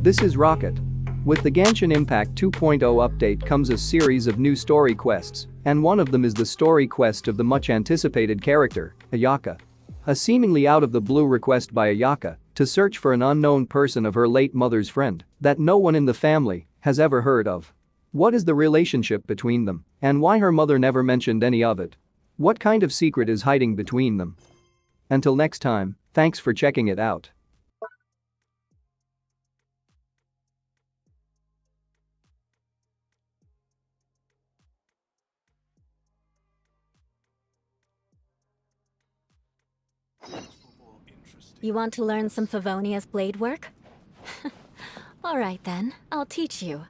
This is Rocket. With the Genshin Impact 2.0 update comes a series of new story quests, and one of them is the story quest of the much-anticipated character, Ayaka. A seemingly out-of-the-blue request by Ayaka to search for an unknown person of her late mother's friend that no one in the family has ever heard of. What is the relationship between them, and why her mother never mentioned any of it? What kind of secret is hiding between them? Until next time, thanks for checking it out. You want to learn some Favonia's blade work? Alright then, I'll teach you.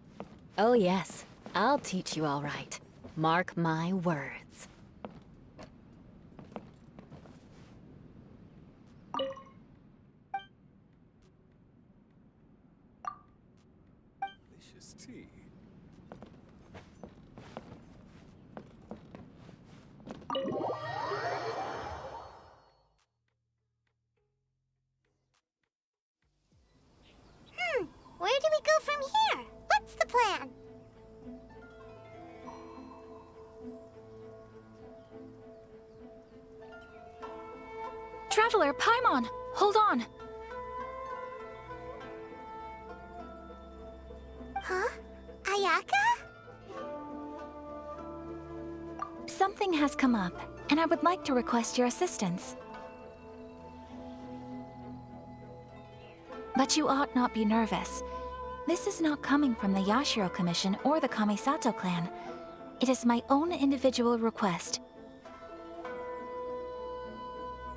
Oh yes, I'll teach you alright. Mark my words. Delicious tea. Where do we go from here? What's the plan? Traveler, Paimon! Hold on! Huh? Ayaka? Something has come up, and I would like to request your assistance. But you ought not be nervous. This is not coming from the Yashiro Commission or the Kamisato clan. It is my own individual request.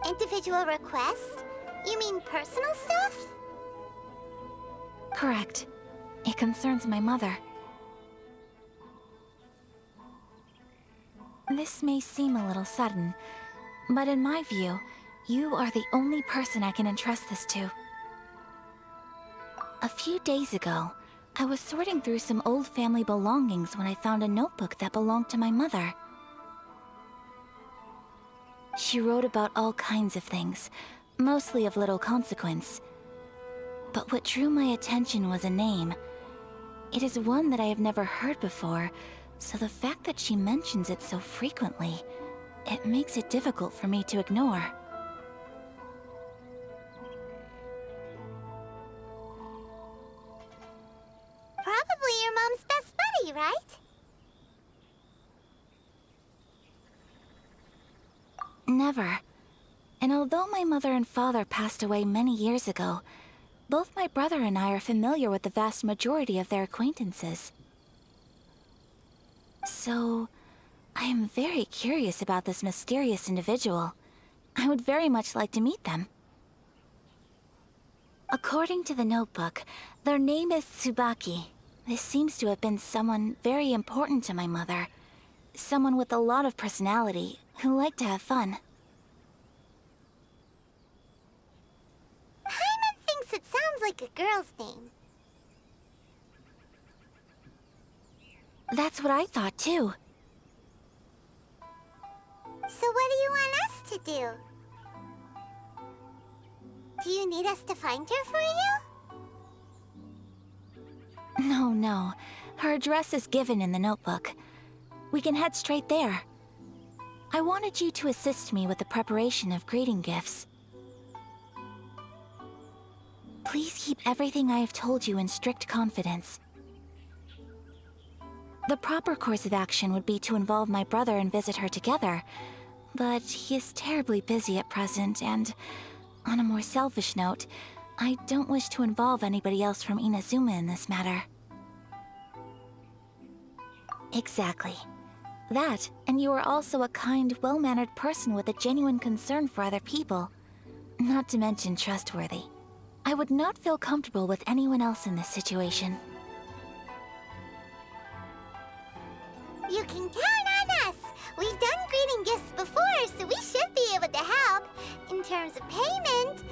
Individual request? You mean personal stuff? Correct. It concerns my mother. This may seem a little sudden, but in my view, you are the only person I can entrust this to. A few days ago, I was sorting through some old family belongings when I found a notebook that belonged to my mother. She wrote about all kinds of things, mostly of little consequence. But what drew my attention was a name. It is one that I have never heard before, so the fact that she mentions it so frequently, it makes it difficult for me to ignore. Probably your mom's best buddy, right? Never. And although my mother and father passed away many years ago, both my brother and I are familiar with the vast majority of their acquaintances. So, I am very curious about this mysterious individual. I would very much like to meet them. According to the notebook, their name is Tsubaki. This seems to have been someone very important to my mother. Someone with a lot of personality, who liked to have fun. Paimon thinks it sounds like a girl's name. That's what I thought too. So what do you want us to do? Do you need us to find her for you? No. Her address is given in the notebook. We can head straight there. I wanted you to assist me with the preparation of greeting gifts. Please keep everything I have told you in strict confidence. The proper course of action would be to involve my brother and visit her together, but he is terribly busy at present, and on a more selfish note, I don't wish to involve anybody else from Inazuma in this matter. Exactly. That, and you are also a kind, well-mannered person with a genuine concern for other people. Not to mention trustworthy. I would not feel comfortable with anyone else in this situation. You can count on us! We've done greeting gifts before, so we should be able to help. In terms of payment,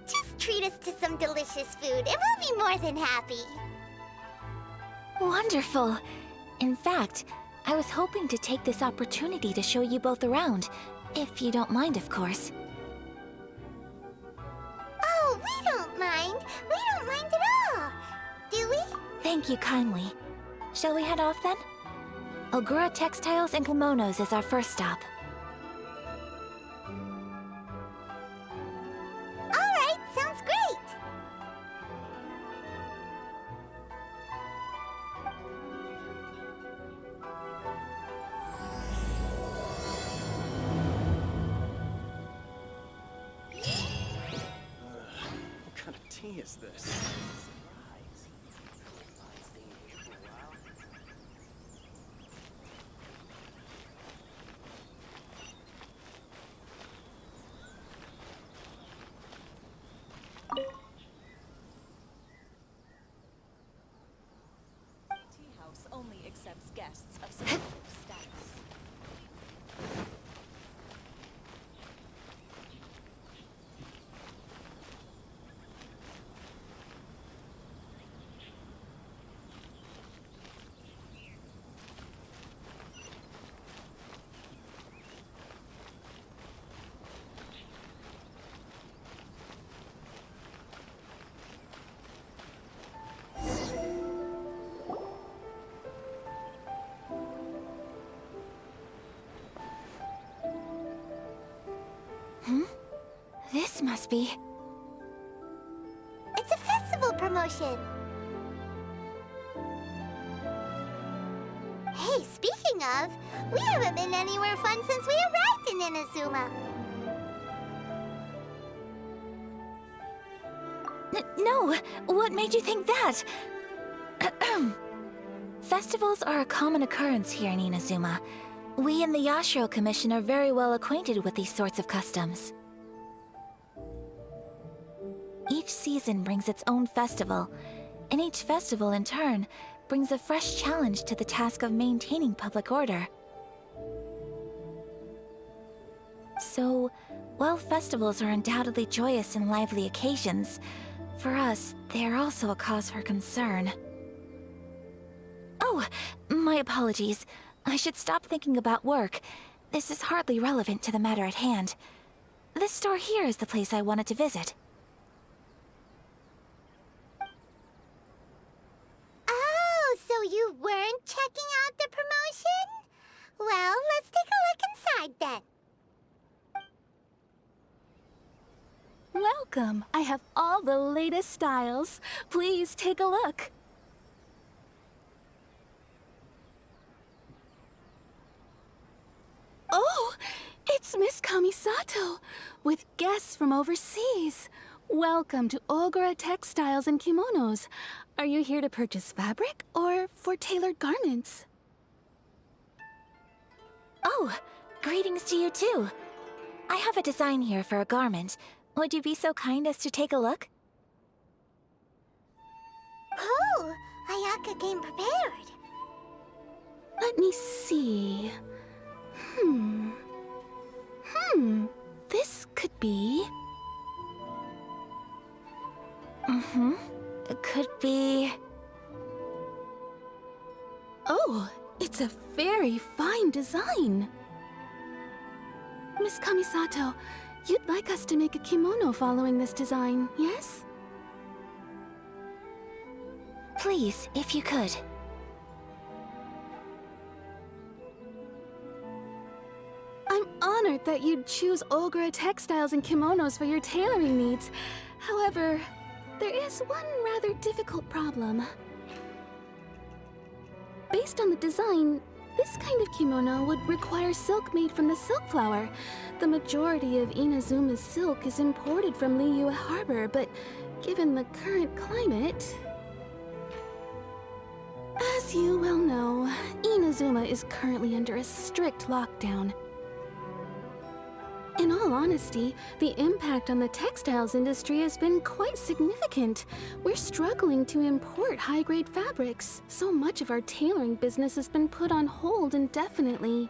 just treat us to some delicious food and we'll be more than happy. Wonderful! In fact, I was hoping to take this opportunity to show you both around, if you don't mind, of course. Oh, we don't mind. We don't mind at all. Thank you kindly. Shall we head off then? Ogura Textiles and Kimonos is our first stop. Alright, sounds great! What kind of tea is this? Tea house only accepts guests of superior status. This must be... It's a festival promotion! Hey, speaking of, we haven't been anywhere fun since we arrived in Inazuma. No! What made you think that? Festivals are a common occurrence here in Inazuma. We in the Yashiro Commission are very well acquainted with these sorts of customs. Each season brings its own festival, and each festival in turn brings a fresh challenge to the task of maintaining public order. So, while festivals are undoubtedly joyous and lively occasions, for us, they are also a cause for concern. Oh, my apologies. I should stop thinking about work. This is hardly relevant to the matter at hand. This store here is the place I wanted to visit. Oh, so you weren't checking out the promotion? Well, let's take a look inside then. Welcome! I have all the latest styles. Please take a look. Oh! It's Miss Kamisato, with guests from overseas. Welcome to Ogura Textiles and Kimonos. Are you here to purchase fabric or for tailored garments? Oh, greetings to you too. I have a design here for a garment. Would you be so kind as to take a look? Oh, Ayaka came prepared. Let me see. This could be... It could be... Oh, it's a very fine design. Miss Kamisato, you'd like us to make a kimono following this design, yes? Please, if you could. I'm honored that you'd choose Ogura Textiles and Kimonos for your tailoring needs. However, there is one rather difficult problem. Based on the design, this kind of kimono would require silk made from the silk flower. The majority of Inazuma's silk is imported from Liyue Harbor, but given the current climate... As you well know, Inazuma is currently under a strict lockdown. In all honesty, the impact on the textiles industry has been quite significant. We're struggling to import high-grade fabrics. So much of our tailoring business has been put on hold indefinitely.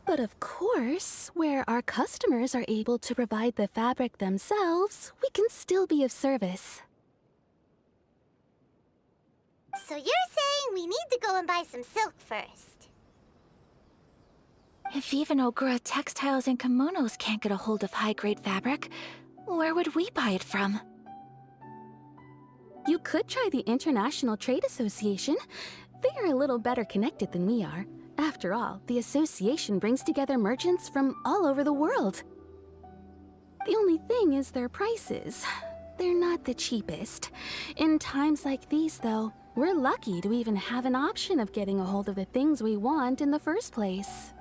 But of course, where our customers are able to provide the fabric themselves, we can still be of service. So you're saying we need to go and buy some silk first? If even Ogura Textiles and Kimonos can't get a hold of high-grade fabric, where would we buy it from? You could try the International Trade Association. They are a little better connected than we are. After all, the association brings together merchants from all over the world. The only thing is their prices. They're not the cheapest. In times like these, though, we're lucky to even have an option of getting a hold of the things we want in the first place.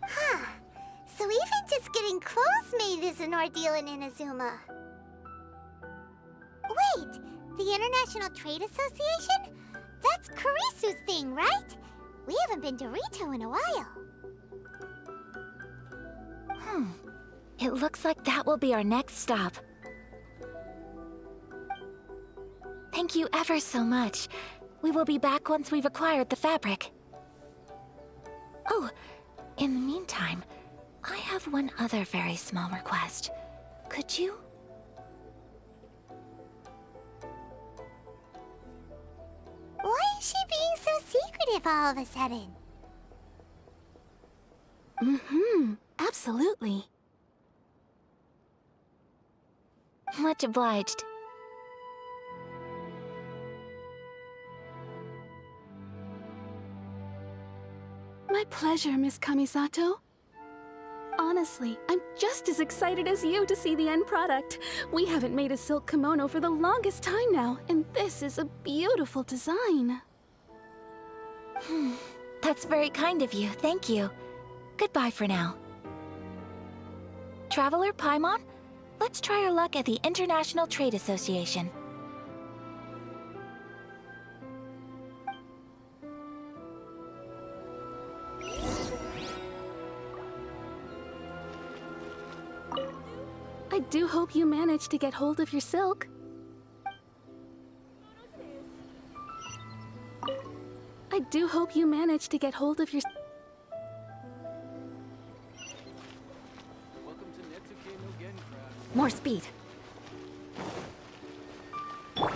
Huh. So even just getting clothes made is an ordeal in Inazuma. Wait, the International Trade Association? That's Kurisu's thing, right? We haven't been to Rito in a while. It looks like that will be our next stop. Thank you ever so much. We will be back once we've acquired the fabric. Oh, in the meantime, I have one other very small request. Could you? Why is she being so secretive all of a sudden? Absolutely. Much obliged. My pleasure, Miss Kamisato. Honestly, I'm just as excited as you to see the end product. We haven't made a silk kimono for the longest time now, and this is a beautiful design. That's very kind of you, thank you. Goodbye for now. Traveler Paimon, let's try our luck at the International Trade Association. I do hope you manage to get hold of your silk. I do hope you manage to get hold of your... Welcome to Netsuke no Gencraft. More speed. Oh,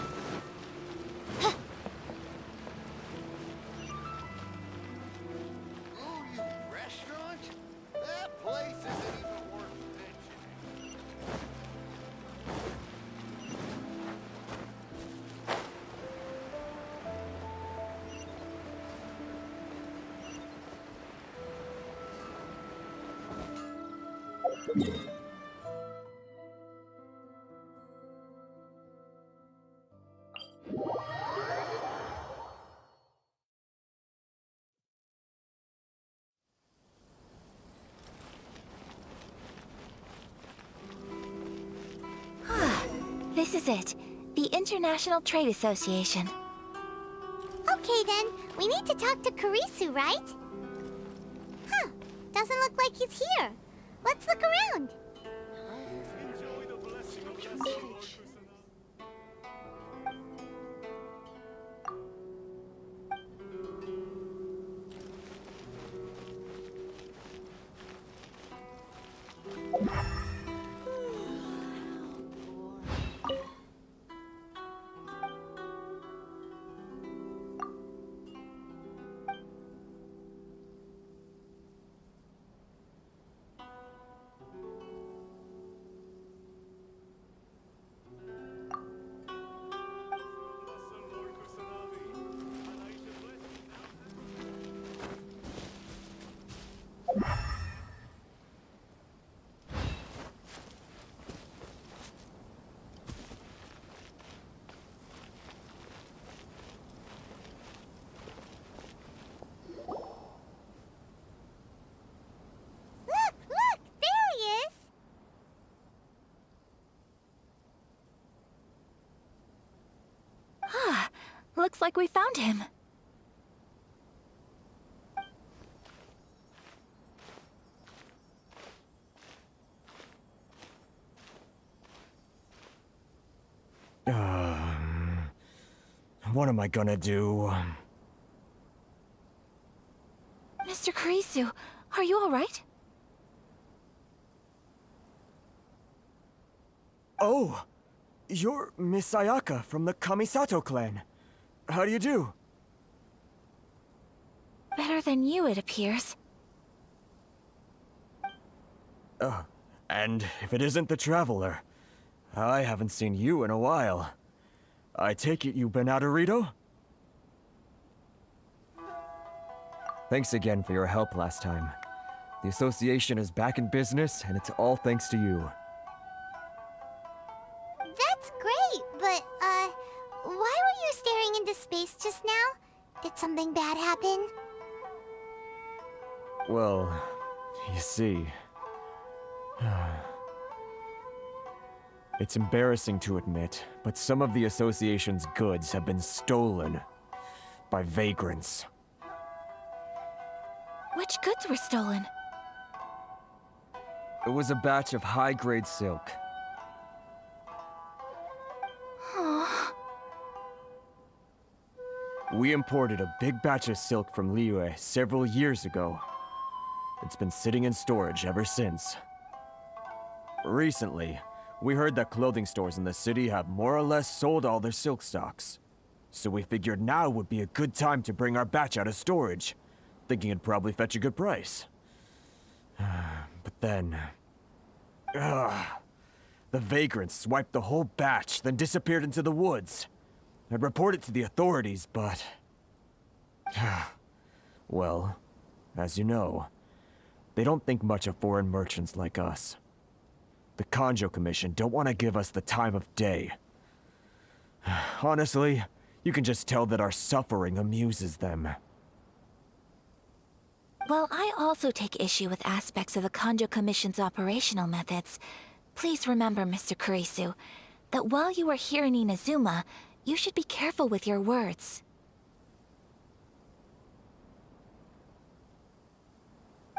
you restaurant? That place isn't even worth mentioning. This is it. The International Trade Association. Okay then, we need to talk to Kurisu, right? Huh, doesn't look like he's here. Let's look around. Enjoy the blessing of Kusana. Look, there he is. Looks like we found him. What am I gonna do? Mr. Kurisu, are you all right? Oh! You're Miss Ayaka from the Kamisato clan. How do you do? Better than you, it appears. And if it isn't the Traveler, I haven't seen you in a while. I take it you've been out of Rito? Thanks again for your help last time. The association is back in business, and it's all thanks to you. That's great, but, why were you staring into space just now? Did something bad happen? Well, you see... It's embarrassing to admit, but some of the association's goods have been stolen by vagrants. Which goods were stolen? It was a batch of high-grade silk. We imported a big batch of silk from Liyue several years ago. It's been sitting in storage ever since. Recently, we heard that clothing stores in the city have more or less sold all their silk stocks. So we figured now would be a good time to bring our batch out of storage, thinking it'd probably fetch a good price. But then... the vagrants swiped the whole batch, then disappeared into the woods. I'd report it to the authorities, but... well, as you know, they don't think much of foreign merchants like us. The Kanjo Commission don't want to give us the time of day. Honestly, you can just tell that our suffering amuses them. While I also take issue with aspects of the Kanjo Commission's operational methods, please remember, Mr. Kurisu, that while you are here in Inazuma, you should be careful with your words.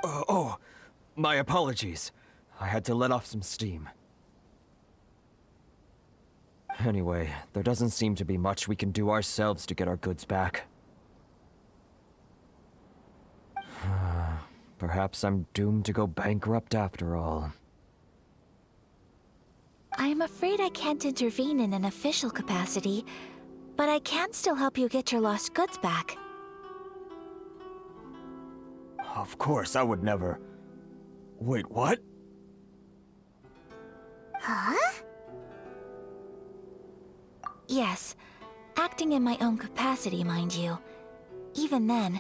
Oh, my apologies. I had to let off some steam. Anyway, there doesn't seem to be much we can do ourselves to get our goods back. Perhaps I'm doomed to go bankrupt after all. I am afraid I can't intervene in an official capacity, but I can still help you get your lost goods back. Of course, I would never... Wait, what? Huh? Yes, acting in my own capacity, mind you. Even then,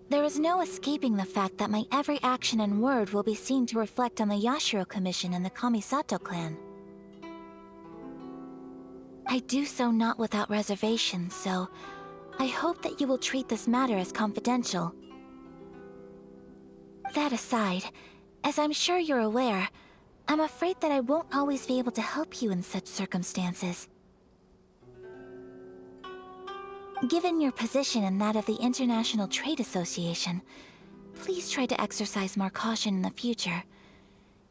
there is no escaping the fact that my every action and word will be seen to reflect on the Yashiro Commission and the Kamisato clan. I do so not without reservations, so I hope that you will treat this matter as confidential. That aside, as I'm sure you're aware, I'm afraid that I won't always be able to help you in such circumstances. Given your position and that of the International Trade Association, please try to exercise more caution in the future.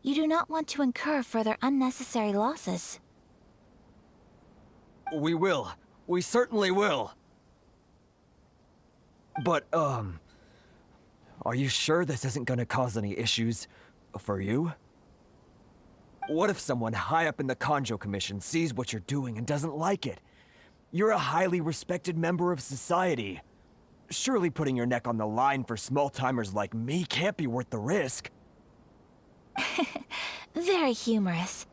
You do not want to incur further unnecessary losses. We will. We certainly will. But, are you sure this isn't gonna cause any issues for you? What if someone high up in the Kanjo Commission sees what you're doing and doesn't like it? You're a highly respected member of society. Surely putting your neck on the line for small-timers like me can't be worth the risk. Very humorous.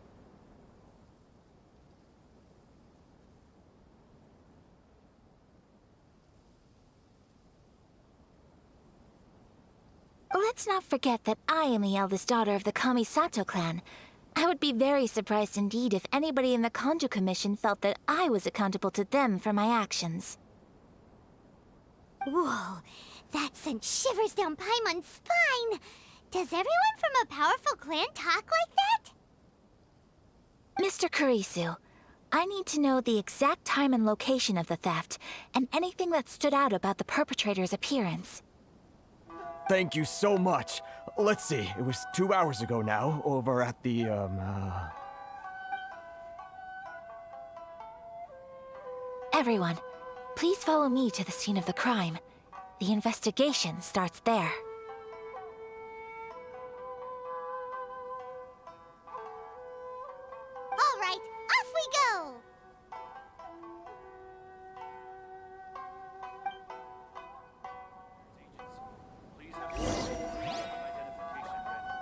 Let's not forget that I am the eldest daughter of the Kamisato clan. I would be very surprised indeed if anybody in the Kanjo Commission felt that I was accountable to them for my actions. Whoa, that sent shivers down Paimon's spine! Does everyone from a powerful clan talk like that? Mr. Kurisu, I need to know the exact time and location of the theft, and anything that stood out about the perpetrator's appearance. Thank you so much. Let's see, it was 2 hours ago now, over at the, Everyone, please follow me to the scene of the crime. The investigation starts there. All right, off we go! Please have your identification ready.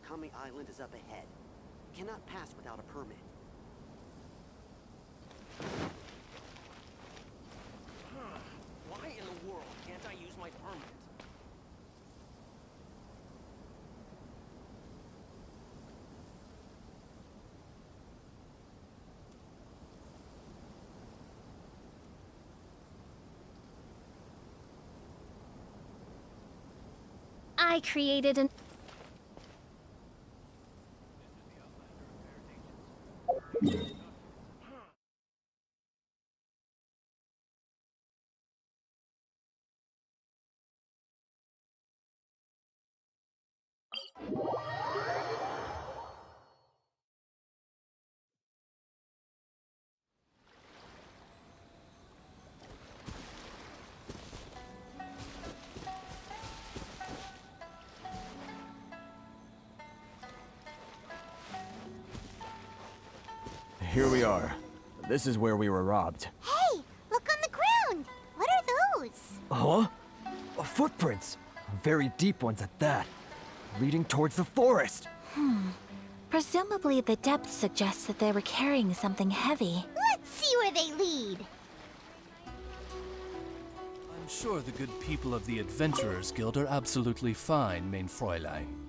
Kami Island is up ahead. Cannot pass without a permit. Why in the world can't I use my permit? I created an... Here we are. This is where we were robbed. Hey, look on the ground. What are those? Huh? Footprints. Very deep ones at that. Leading towards the forest. Presumably the depth suggests that they were carrying something heavy. Let's see where they lead. I'm sure the good people of the Adventurers Guild are absolutely fine, mein Fräulein.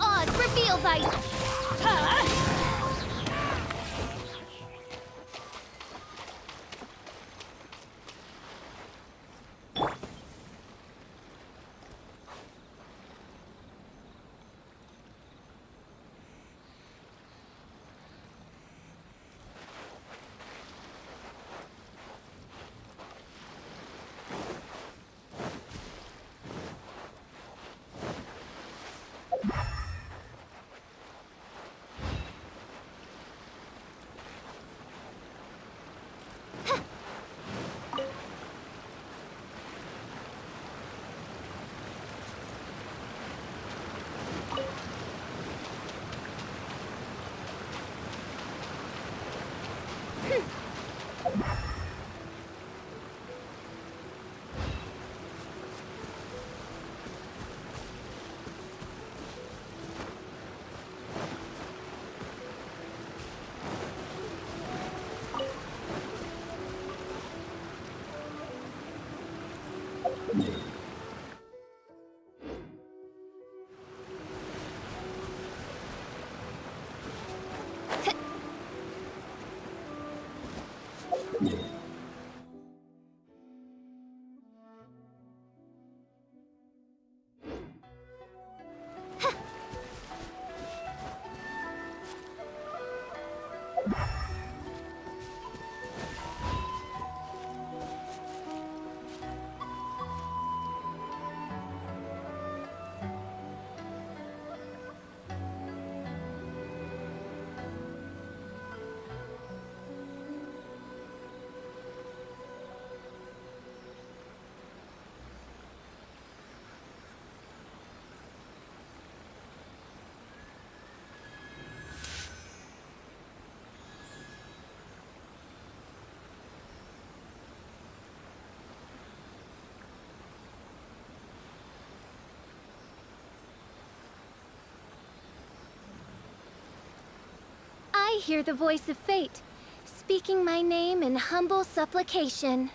Oz, reveal thy... I hear the voice of fate, speaking my name in humble supplication.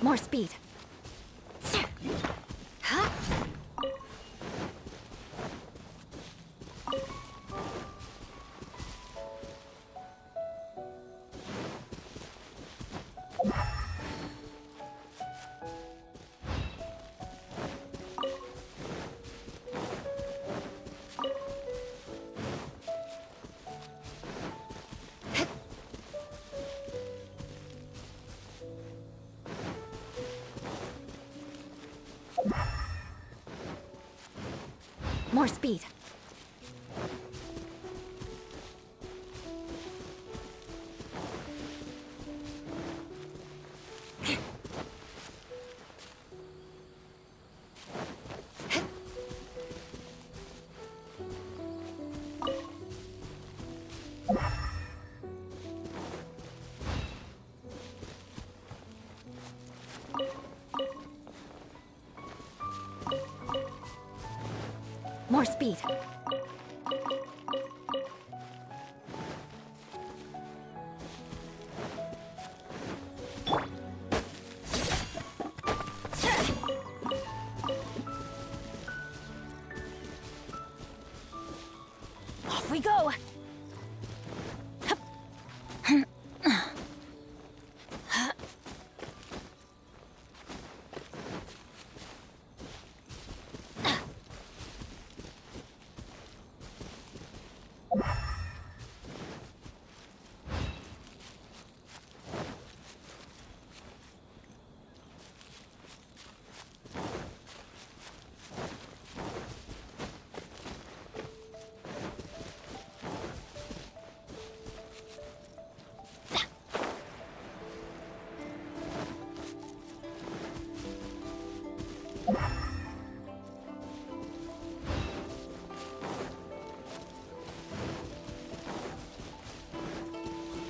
More speed. More speed. More speed. Off we go.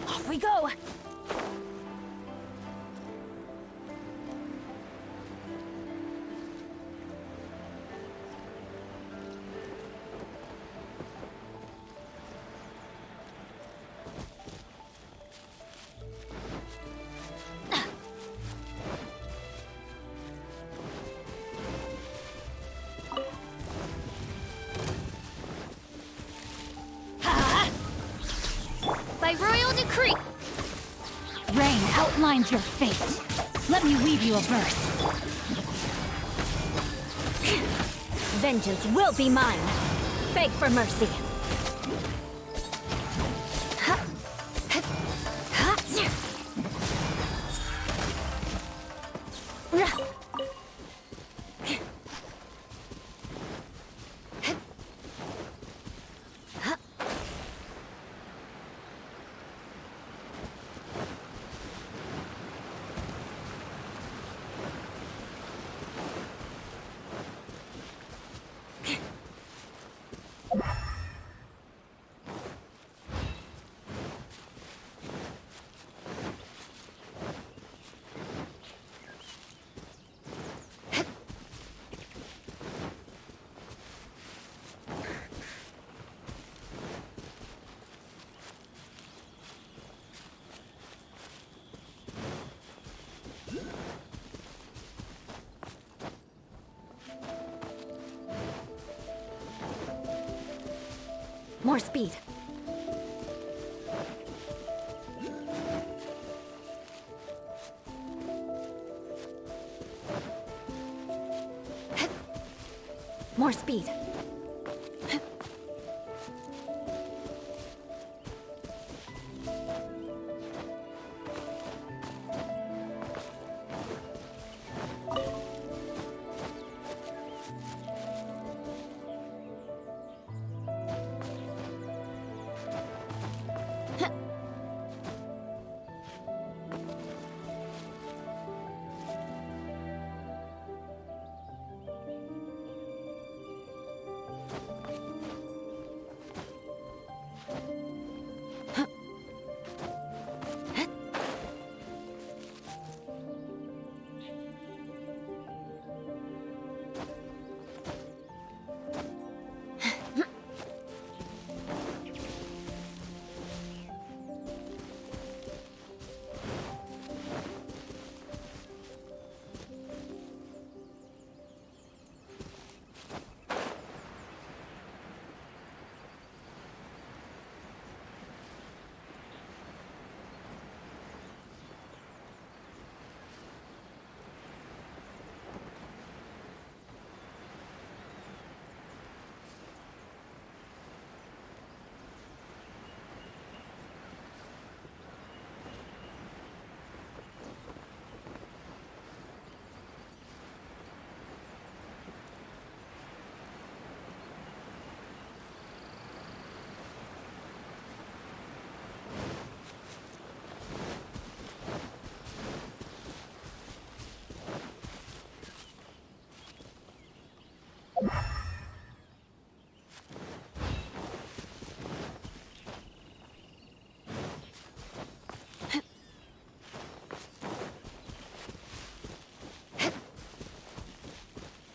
Off we go! By royal decree! Rain outlines your fate. Let me weave you a verse. Vengeance will be mine. Beg for mercy. More speed. More speed.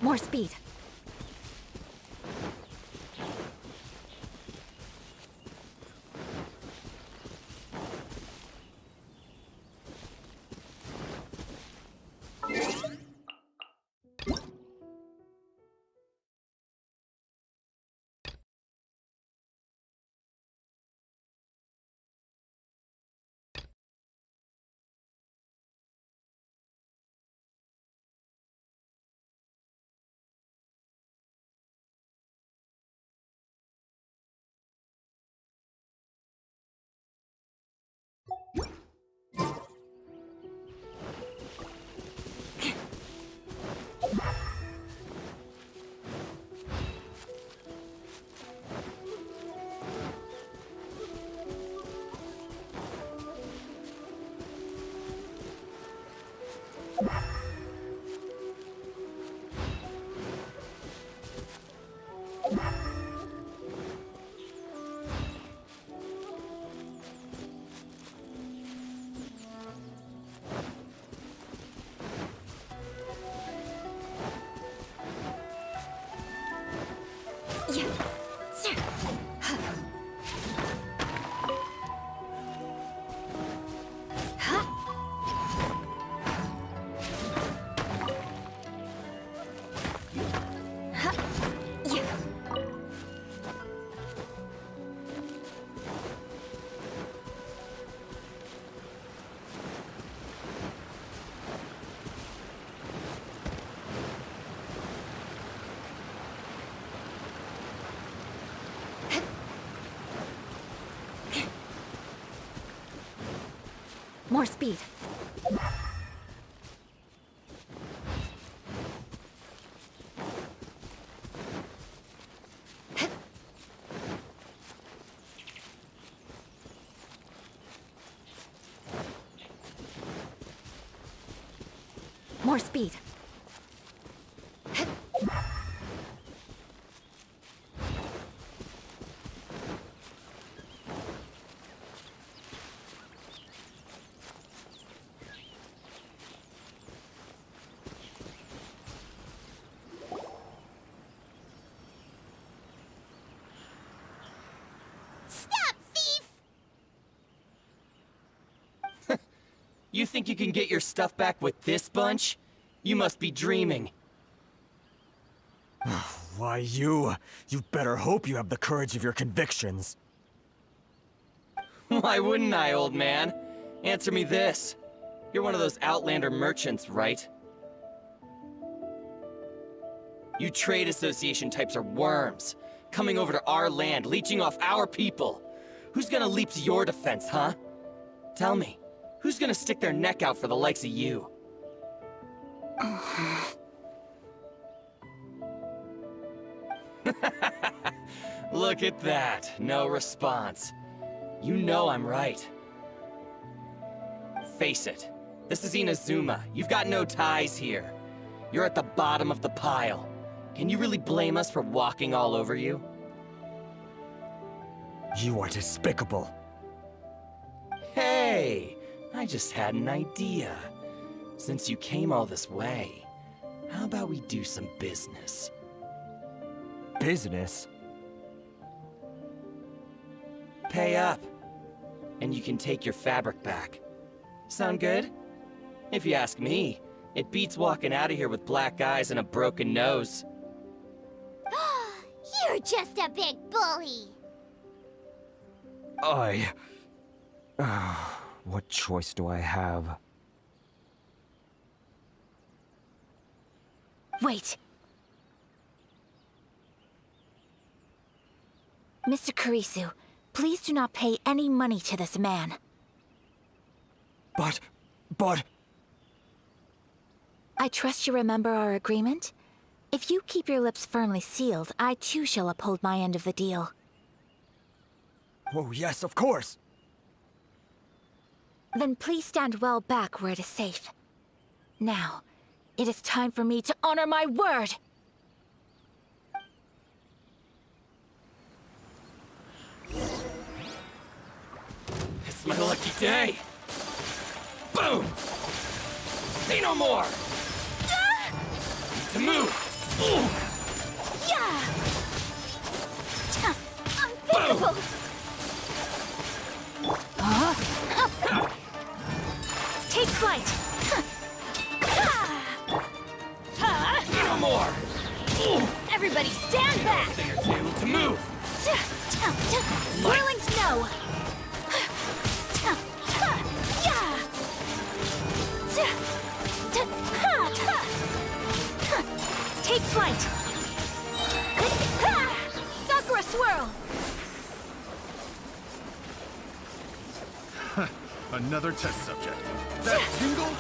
More speed. More speed. More speed. You think you can get your stuff back with this bunch? You must be dreaming. Why, you better hope you have the courage of your convictions. Why wouldn't I, old man? Answer me this. You're one of those Outlander merchants, right? You trade association types are worms, coming over to our land, leeching off our people. Who's gonna leap to your defense, huh? Tell me, who's gonna stick their neck out for the likes of you? Look at that, no response. You know I'm right. Face it, this is Inazuma. You've got no ties here. You're at the bottom of the pile. Can you really blame us for walking all over you? You are despicable. Hey, I just had an idea. Since you came all this way, how about we do some business? Business? Pay up, and you can take your fabric back. Sound good? If you ask me, it beats walking out of here with black eyes and a broken nose. You're just a big bully. What choice do I have? Wait. Mr. Kurisu, please do not pay any money to this man. But... I trust you remember our agreement? If you keep your lips firmly sealed, I too shall uphold my end of the deal. Oh, yes, of course! Then please stand well back where it is safe. Now, it is time for me to honor my word! It's my lucky day! Boom! Say no more! Need to move! Everybody stand back! Thing or two to move! Whirling snow! Take flight! Sakura swirl! Another test subject. That tingle?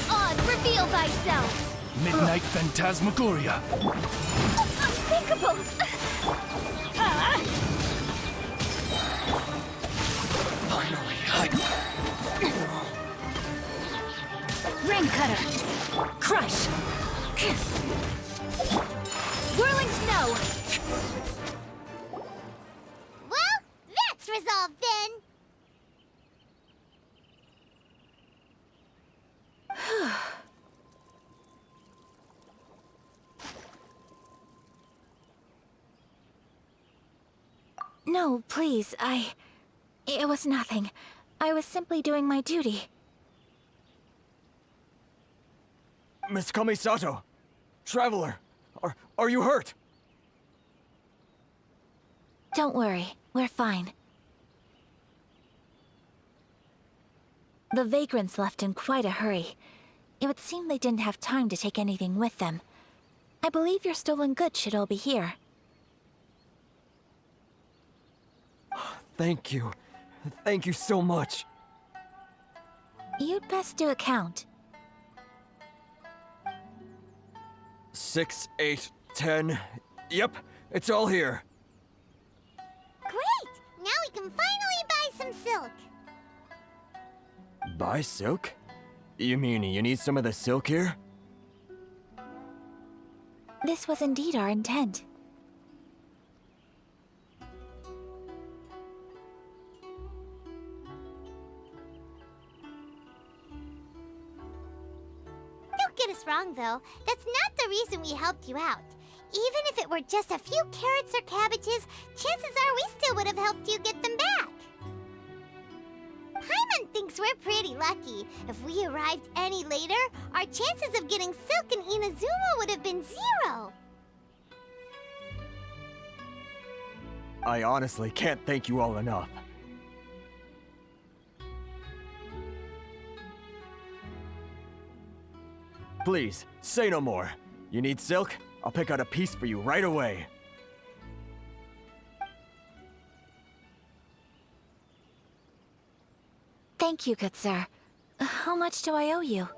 Odd, reveal thyself! Midnight Phantasmagoria. Unthinkable! Finally, Ring cutter! Crush! Whirling snow! Well, that's resolved then. No, please, It was nothing. I was simply doing my duty. Miss Kamisato! Traveler! Are you hurt? Don't worry, we're fine. The vagrants left in quite a hurry. It would seem they didn't have time to take anything with them. I believe your stolen goods should all be here. Thank you. Thank you so much. You'd best do a count. 6, 8, 10. Yep, it's all here. Great! Now we can finally buy some silk. Buy silk? You mean you need some of the silk here? This was indeed our intent. Don't get us wrong, though. That's not the reason we helped you out. Even if it were just a few carrots or cabbages, chances are we still would have helped you get them back. Paimon thinks we're pretty lucky. If we arrived any later, our chances of getting silk in Inazuma would have been 0. I honestly can't thank you all enough. Please, say no more. You need silk? I'll pick out a piece for you right away. Thank you, good sir. How much do I owe you?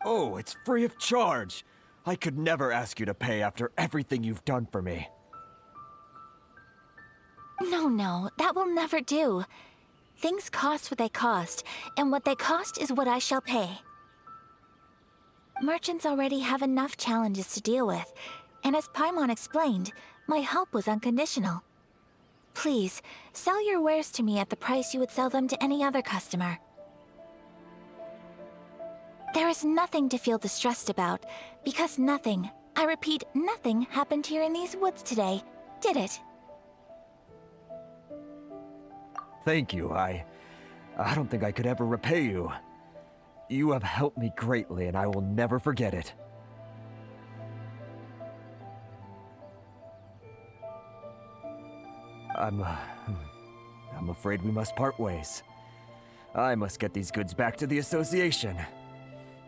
Oh, it's free of charge. I could never ask you to pay after everything you've done for me. No, that will never do. Things cost what they cost, and what they cost is what I shall pay. Merchants already have enough challenges to deal with, and as Paimon explained, my help was unconditional. Please, sell your wares to me at the price you would sell them to any other customer. There is nothing to feel distressed about, because nothing, I repeat, nothing happened here in these woods today, did it? Thank you. I don't think I could ever repay you. You have helped me greatly, and I will never forget it. I'm afraid we must part ways. I must get these goods back to the association.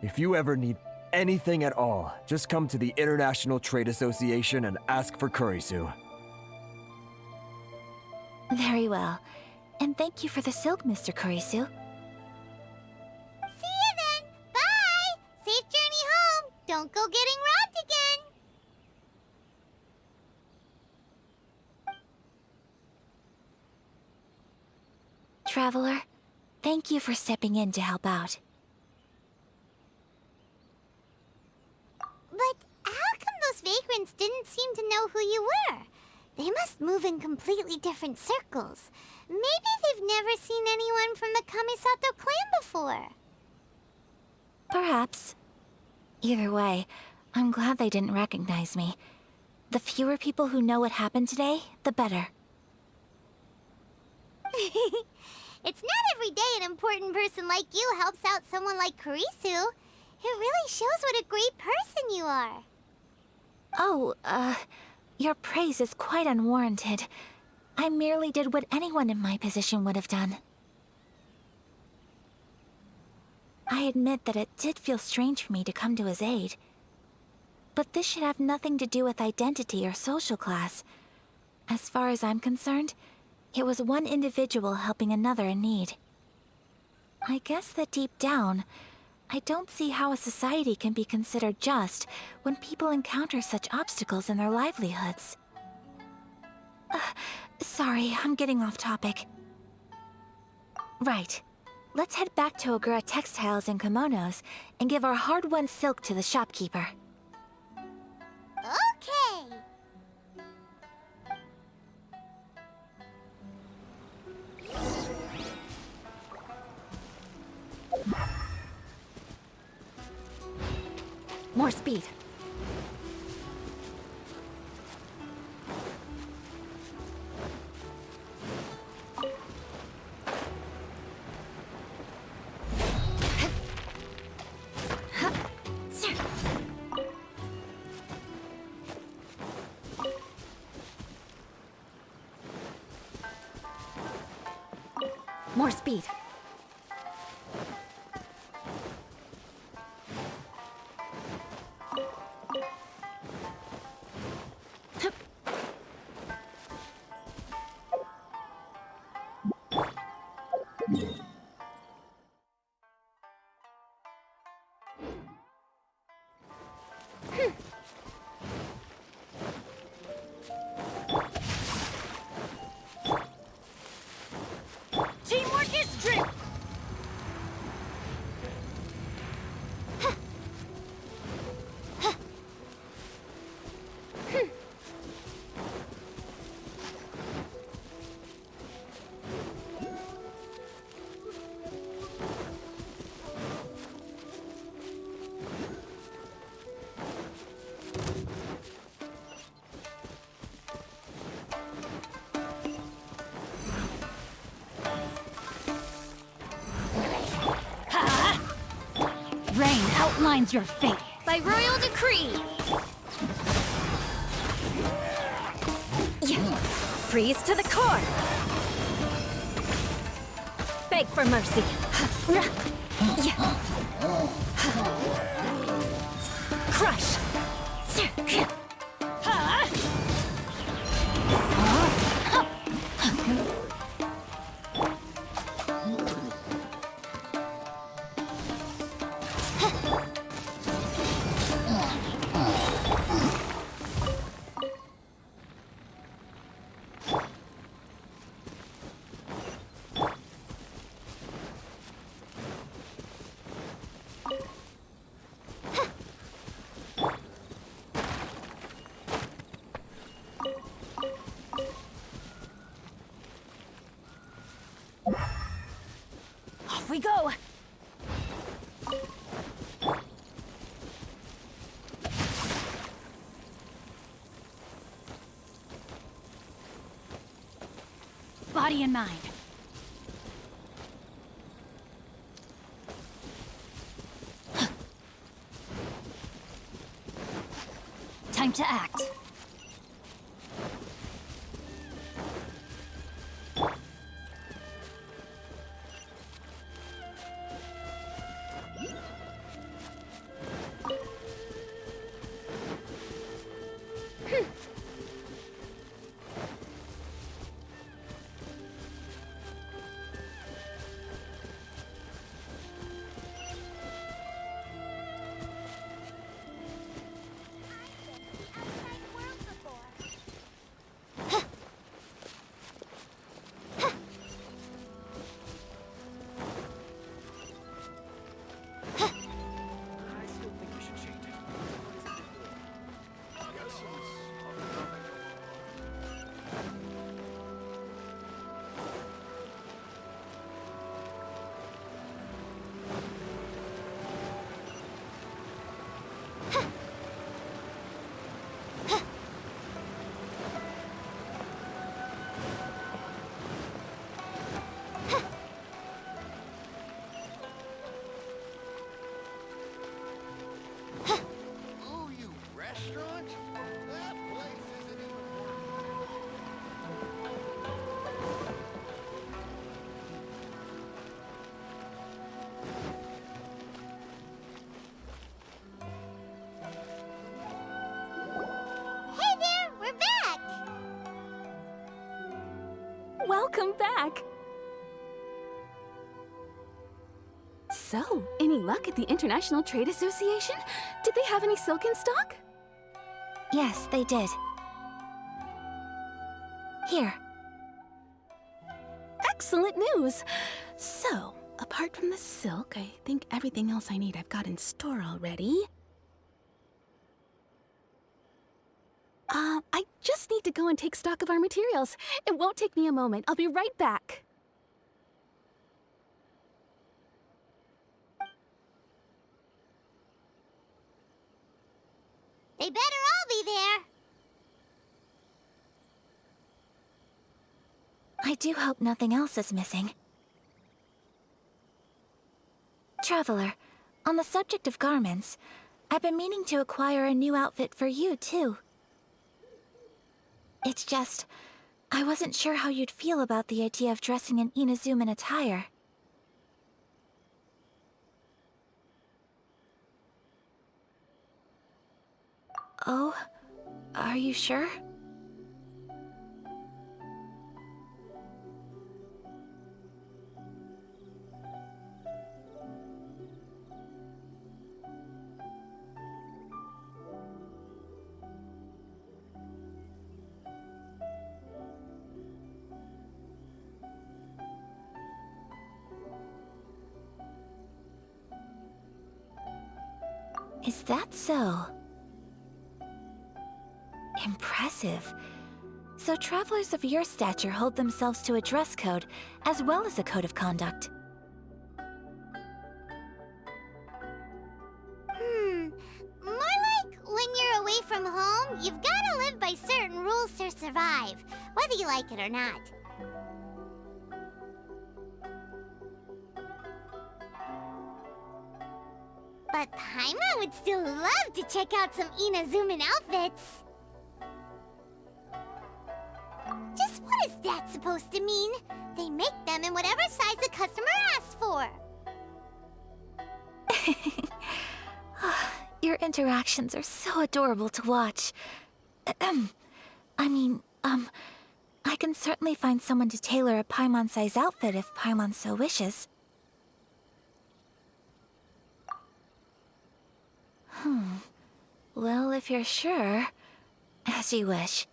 If you ever need anything at all, just come to the International Trade Association and ask for Kurisu. Very well. And thank you for the silk, Mr. Kurisu. See you then! Bye! Safe journey home! Don't go getting robbed again! Traveler, thank you for stepping in to help out. But how come those vagrants didn't seem to know who you were? They must move in completely different circles. Maybe they've never seen anyone from the Kamisato clan before. Perhaps. Either way, I'm glad they didn't recognize me. The fewer people who know what happened today, the better. It's not every day an important person like you helps out someone like Kurisu. It really shows what a great person you are. Oh, your praise is quite unwarranted. I merely did what anyone in my position would have done. I admit that it did feel strange for me to come to his aid. But this should have nothing to do with identity or social class. As far as I'm concerned, it was one individual helping another in need. I guess that deep down, I don't see how a society can be considered just when people encounter such obstacles in their livelihoods. Sorry, I'm getting off topic. Right. Let's head back to Ogura Textiles and Kimonos and give our hard-won silk to the shopkeeper. Okay. More speed. More speed. Teamwork is strength! Rain outlines your fate. By royal decree. Freeze to the core! Beg for mercy. Crush! Off we go! Body and mind. Time to act. restaurant? That place isn't even worth Hey there, we're back! Welcome back! So, any luck at the International Trade Association? Did they have any silk in stock? Yes, they did. Here. Excellent news! So, apart from the silk, I think everything else I need I've got in store already. I just need to go and take stock of our materials. It won't take me a moment. I'll be right back. They better all be there. I do hope nothing else is missing. Traveler, on the subject of garments, I've been meaning to acquire a new outfit for you, too. It's just, I wasn't sure how you'd feel about the idea of dressing in Inazuman attire. Oh, are you sure? Is that so? Impressive. So travelers of your stature hold themselves to a dress code, as well as a code of conduct. More like when you're away from home, you've gotta live by certain rules to survive, whether you like it or not. But Paimon would still love to check out some Inazuman outfits. Just what is that supposed to mean? They make them in whatever size the customer asks for. Your interactions are so adorable to watch. I can certainly find someone to tailor a Paimon-size outfit if Paimon so wishes. Well, if you're sure, as you wish.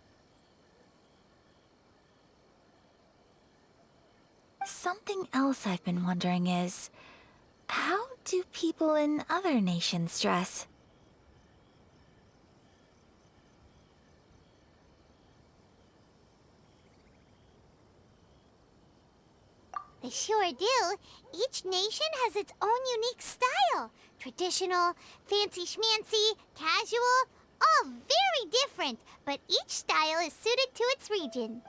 Something else I've been wondering is, how do people in other nations dress? They sure do. Each nation has its own unique style. Traditional, fancy schmancy, casual, all very different, but each style is suited to its region.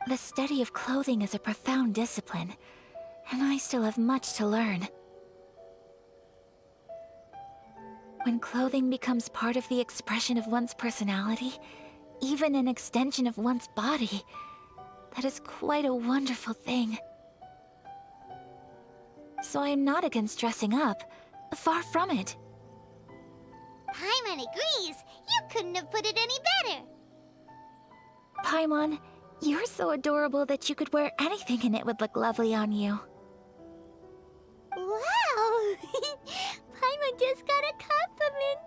The study of clothing is a profound discipline, and I still have much to learn. When clothing becomes part of the expression of one's personality, even an extension of one's body, that is quite a wonderful thing. So I am not against dressing up. Far from it. Paimon agrees. You couldn't have put it any better. Paimon, you're so adorable that you could wear anything and it would look lovely on you. Wow! Paimon just got a compliment.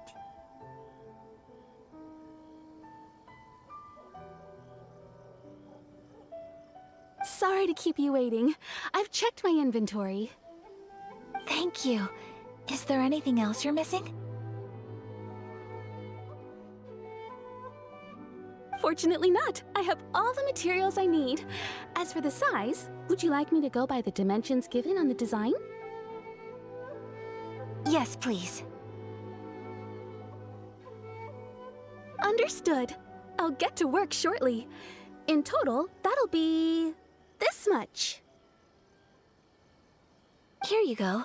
Sorry to keep you waiting. I've checked my inventory. Thank you. Is there anything else you're missing? Fortunately not. I have all the materials I need. As for the size, would you like me to go by the dimensions given on the design? Yes, please. Understood. I'll get to work shortly. In total, that'll be this much. Here you go.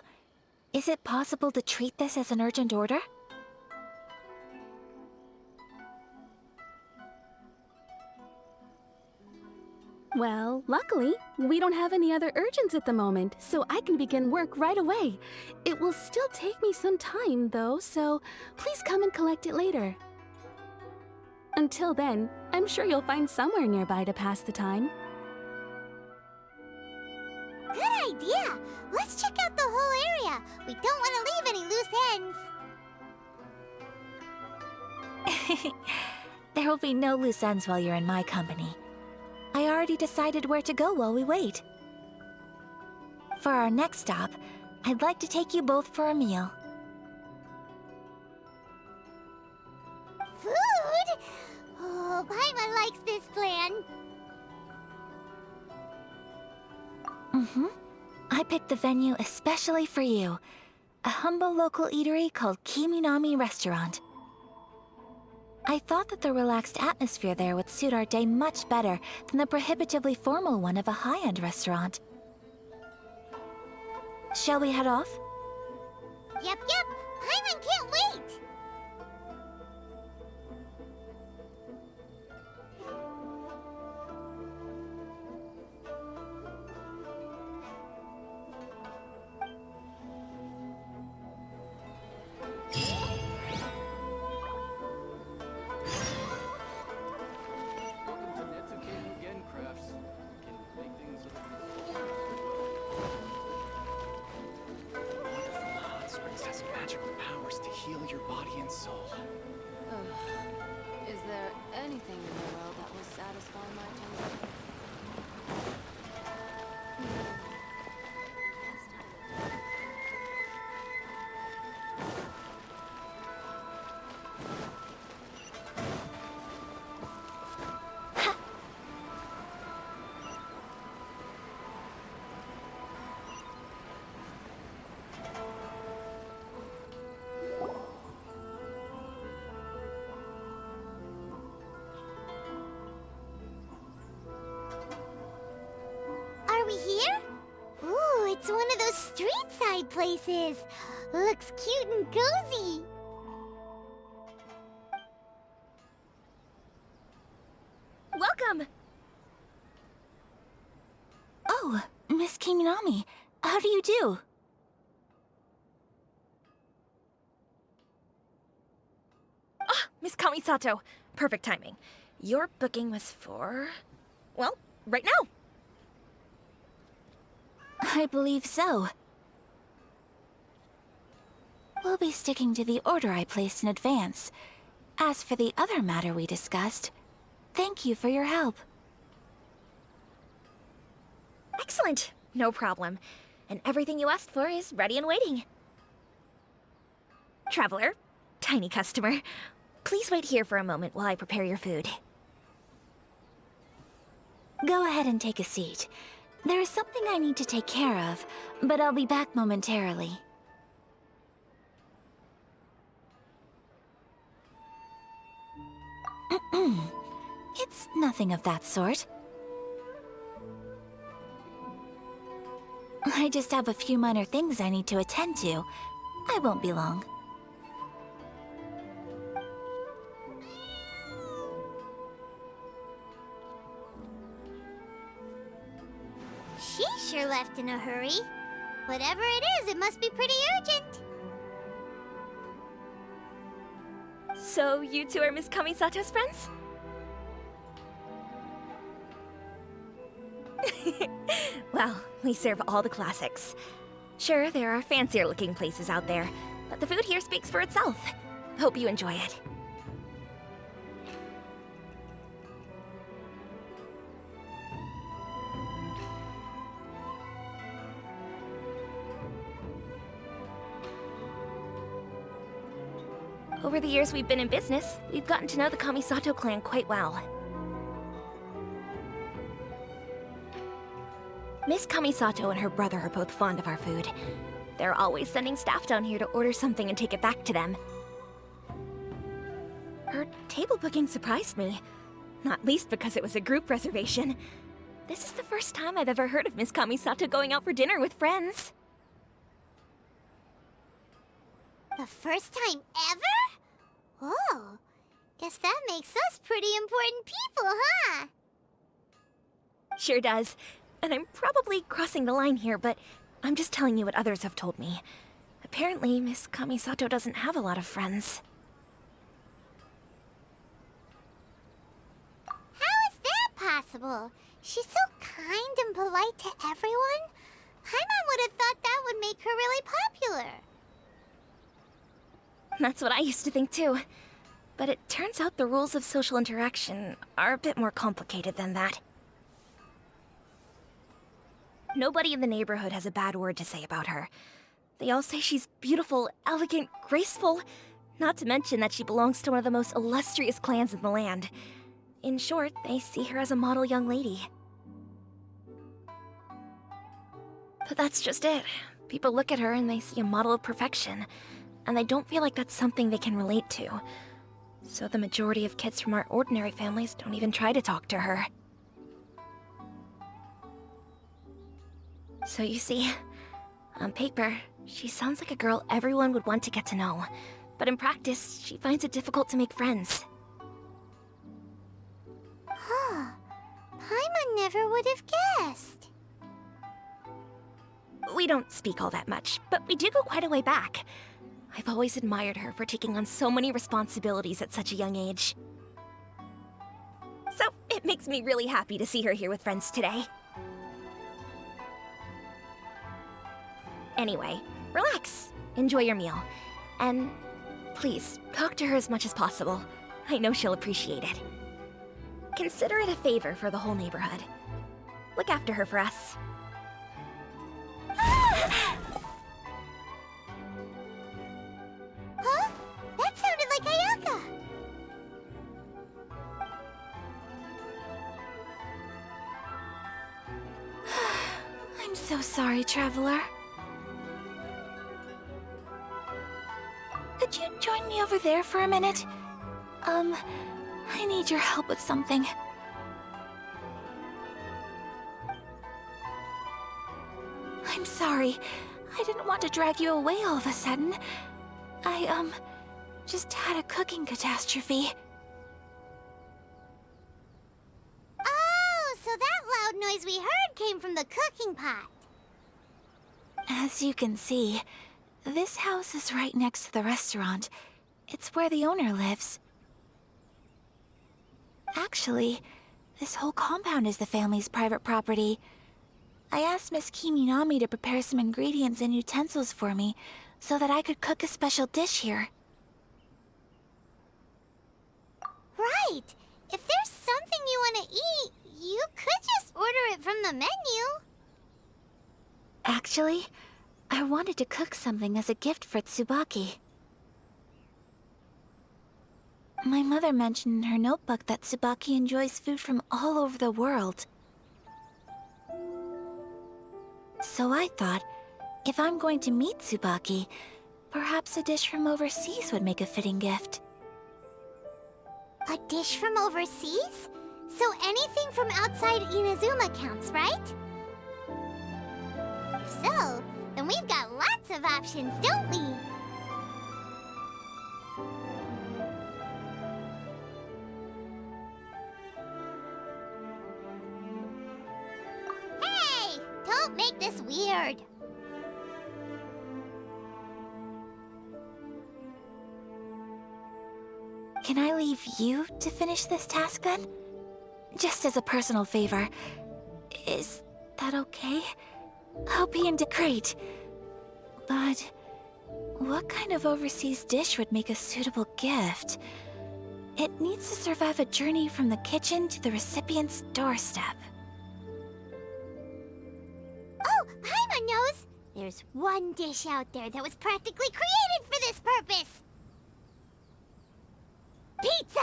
Is it possible to treat this as an urgent order? Well, luckily, we don't have any other urgents at the moment, so I can begin work right away. It will still take me some time, though, so please come and collect it later. Until then, I'm sure you'll find somewhere nearby to pass the time. Good idea! Let's check out the whole area. We don't want to leave any loose ends. There will be no loose ends while you're in my company. I already decided where to go while we wait. For our next stop, I'd like to take you both for a meal. Food? Oh, Paimon likes this plan. I picked the venue especially for you. A humble local eatery called Kiminami Restaurant. I thought that the relaxed atmosphere there would suit our day much better than the prohibitively formal one of a high-end restaurant. Shall we head off? Yep. Paimon can't wait! Is there anything in the world that will satisfy my taste? Are we here? Ooh, it's one of those street-side places. Looks cute and cozy. Welcome! Oh, Miss Kiminami, how do you do? Ah, Miss Kamisato. Perfect timing. Your booking was for... well, right now. I believe so. We'll be sticking to the order I placed in advance. As for the other matter we discussed, thank you for your help. Excellent. No problem. And everything you asked for is ready and waiting. Traveler, tiny customer, please wait here for a moment while I prepare your food. Go ahead and take a seat. There is something I need to take care of, but I'll be back momentarily. It's nothing of that sort. I just have a few minor things I need to attend to. I won't be long. She sure left in a hurry. Whatever it is, it must be pretty urgent. So, you two are Miss Kamisato's friends? Well, we serve all the classics. Sure, there are fancier looking places out there, but the food here speaks for itself. Hope you enjoy it. Over the years we've been in business, we've gotten to know the Kamisato clan quite well. Miss Kamisato and her brother are both fond of our food. They're always sending staff down here to order something and take it back to them. Her table booking surprised me, not least because it was a group reservation. This is the first time I've ever heard of Miss Kamisato going out for dinner with friends. The first time ever? Oh, guess that makes us pretty important people, huh? Sure does. And I'm probably crossing the line here, but I'm just telling you what others have told me. Apparently, Miss Kamisato doesn't have a lot of friends. How is that possible? She's so kind and polite to everyone. Paimon would have thought that would make her really popular. That's what I used to think too. But it turns out the rules of social interaction are a bit more complicated than that. Nobody in the neighborhood has a bad word to say about her. They all say she's beautiful, elegant, graceful, not to mention that she belongs to one of the most illustrious clans in the land. In short, they see her as a model young lady. But that's just it. People look at her and they see a model of perfection, and they don't feel like that's something they can relate to. So the majority of kids from our ordinary families don't even try to talk to her. So you see, on paper, she sounds like a girl everyone would want to get to know. But in practice, she finds it difficult to make friends. Huh. Paimon never would have guessed. We don't speak all that much, but we do go quite a way back. I've always admired her for taking on so many responsibilities at such a young age. So it makes me really happy to see her here with friends today. Anyway, relax, enjoy your meal, and please, talk to her as much as possible. I know she'll appreciate it. Consider it a favor for the whole neighborhood. Look after her for us. Huh? That sounded like Ayaka! I'm so sorry, Traveler. Could you join me over there for a minute? I need your help with something. I'm sorry. I didn't want to drag you away all of a sudden. I, just had a cooking catastrophe. Oh, so that loud noise we heard came from the cooking pot. As you can see, this house is right next to the restaurant. It's where the owner lives. Actually, this whole compound is the family's private property. I asked Miss Kiminami to prepare some ingredients and utensils for me so that I could cook a special dish here. Right. If there's something you want to eat, you could just order it from the menu. Actually, I wanted to cook something as a gift for Tsubaki. My mother mentioned in her notebook that Tsubaki enjoys food from all over the world. So I thought, if I'm going to meet Tsubaki, perhaps a dish from overseas would make a fitting gift. A dish from overseas? So anything from outside Inazuma counts, right? If so, then we've got lots of options, don't we? Hey! Don't make this weird. Can I leave you to finish this task then? Just as a personal favor. Is that okay? I'll be in great. But what kind of overseas dish would make a suitable gift? It needs to survive a journey from the kitchen to the recipient's doorstep. Oh, Paimon knows! There's one dish out there that was practically created for this purpose! Pizza!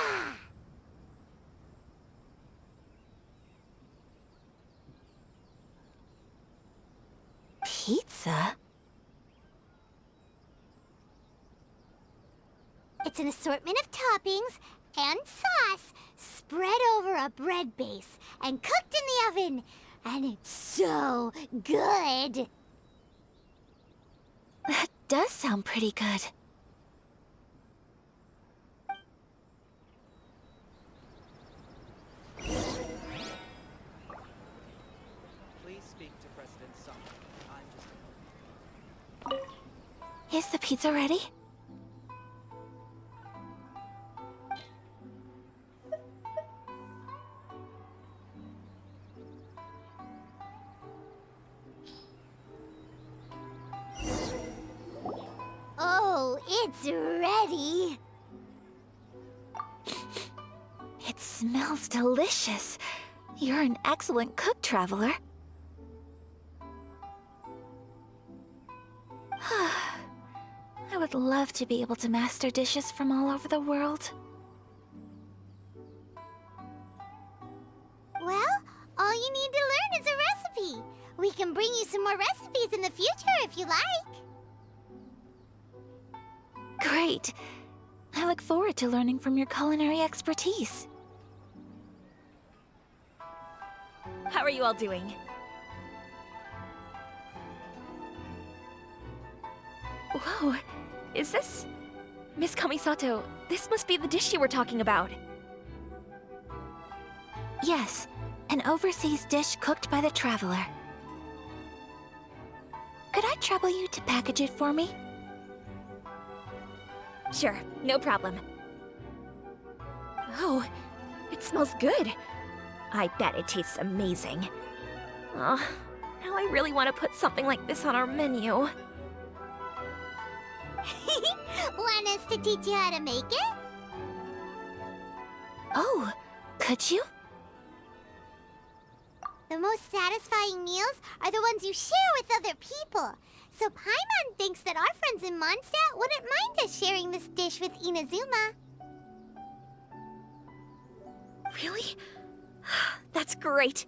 Pizza? It's an assortment of toppings and sauce spread over a bread base and cooked in the oven. And it's so good! That does sound pretty good. to President Summer. I'm just... Is the pizza ready? Oh, it's ready. It smells delicious. You're an excellent cook, Traveler. I would love to be able to master dishes from all over the world. Well, all you need to learn is a recipe. We can bring you some more recipes in the future if you like. Great. I look forward to learning from your culinary expertise. How are you all doing? Whoa, is this... Miss Kamisato, this must be the dish you were talking about. Yes, an overseas dish cooked by the Traveler. Could I trouble you to package it for me? Sure, no problem. Oh, it smells good. I bet it tastes amazing. Oh, now I really want to put something like this on our menu. Want us to teach you how to make it? Oh, could you? The most satisfying meals are the ones you share with other people. So Paimon thinks that our friends in Mondstadt wouldn't mind us sharing this dish with Inazuma. Really? That's great.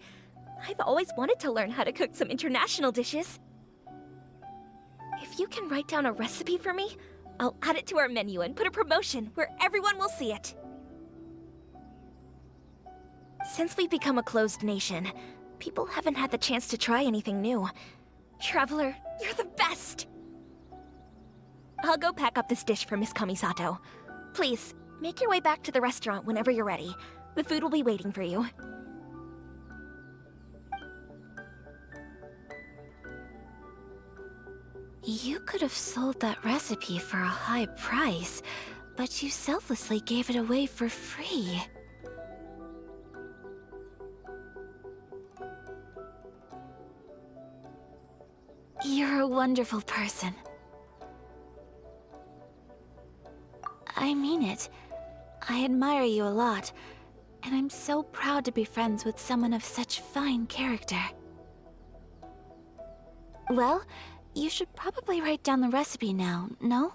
I've always wanted to learn how to cook some international dishes. If you can write down a recipe for me, I'll add it to our menu and put a promotion where everyone will see it. Since we've become a closed nation, people haven't had the chance to try anything new. Traveler, you're the best! I'll go pack up this dish for Miss Kamisato. Please, make your way back to the restaurant whenever you're ready. The food will be waiting for you. You could have sold that recipe for a high price, but you selflessly gave it away for free. You're a wonderful person. I mean it. I admire you a lot, and I'm so proud to be friends with someone of such fine character. Well, you should probably write down the recipe now, no?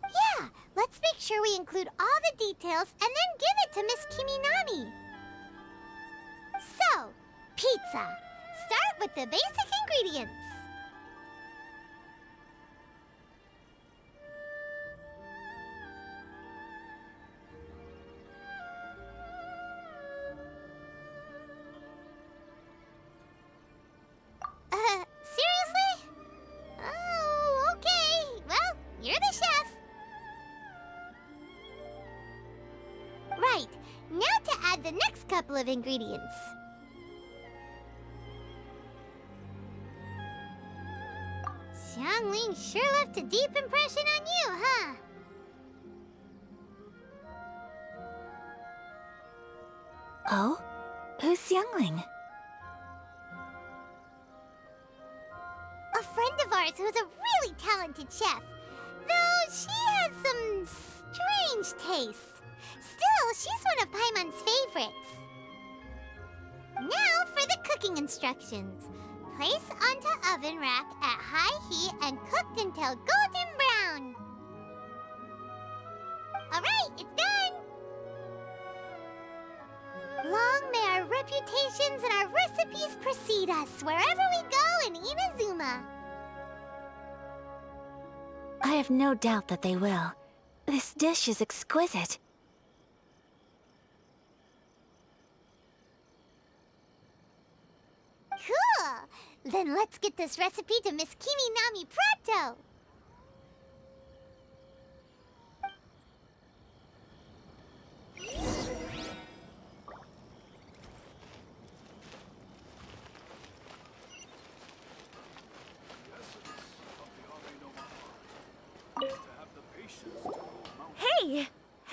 Yeah, let's make sure we include all the details and then give it to Miss Kiminami. So, pizza. Start with the basic ingredients. Seriously? Oh, okay. Well, you're the chef. Right, now to add the next couple of ingredients. Xiangling sure left a deep impression on you, huh? Oh? Who's Xiangling? A friend of ours who's a really talented chef. Though she has some strange tastes. Still, she's one of Paimon's favorites. Now for the cooking instructions. Place onto oven rack at high heat and cooked until golden brown. Alright, it's done! Long may our reputations and our recipes precede us wherever we go in Inazuma. I have no doubt that they will. This dish is exquisite. Cool! Then let's get this recipe to Miss Kiminami pronto!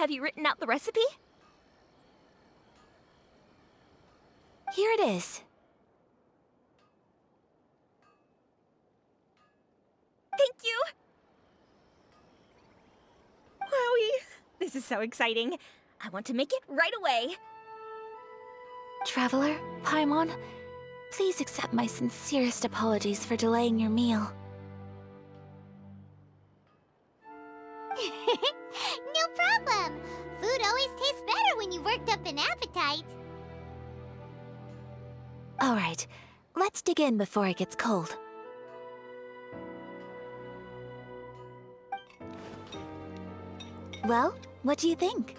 Have you written out the recipe? Here it is. Thank you! Wowie! This is so exciting. I want to make it right away. Traveler, Paimon, please accept my sincerest apologies for delaying your meal. No problem. Food always tastes better when you've worked up an appetite. All right, let's dig in before it gets cold. Well, what do you think?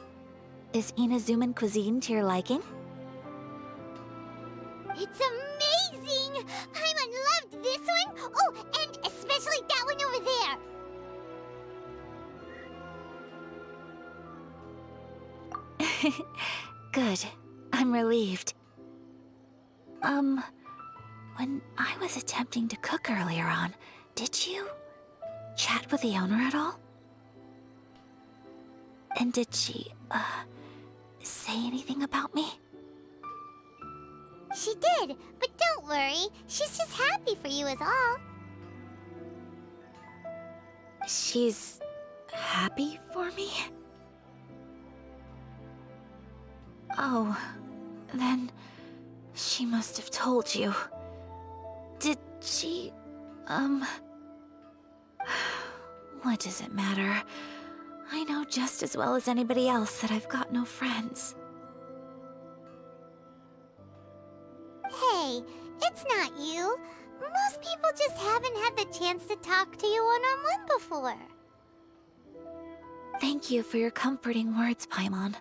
Is Inazuman cuisine to your liking? It's amazing! Paimon loved this one! Oh, and especially that one over there! Good. I'm relieved. When I was attempting to cook earlier on, did you chat with the owner at all? And did she, say anything about me? She did, but don't worry. She's just happy for you is all. She's happy for me? Oh, then she must have told you. Did she, what does it matter? I know just as well as anybody else that I've got no friends. Hey, it's not you. Most people just haven't had the chance to talk to you one-on-one before. Thank you for your comforting words, Paimon.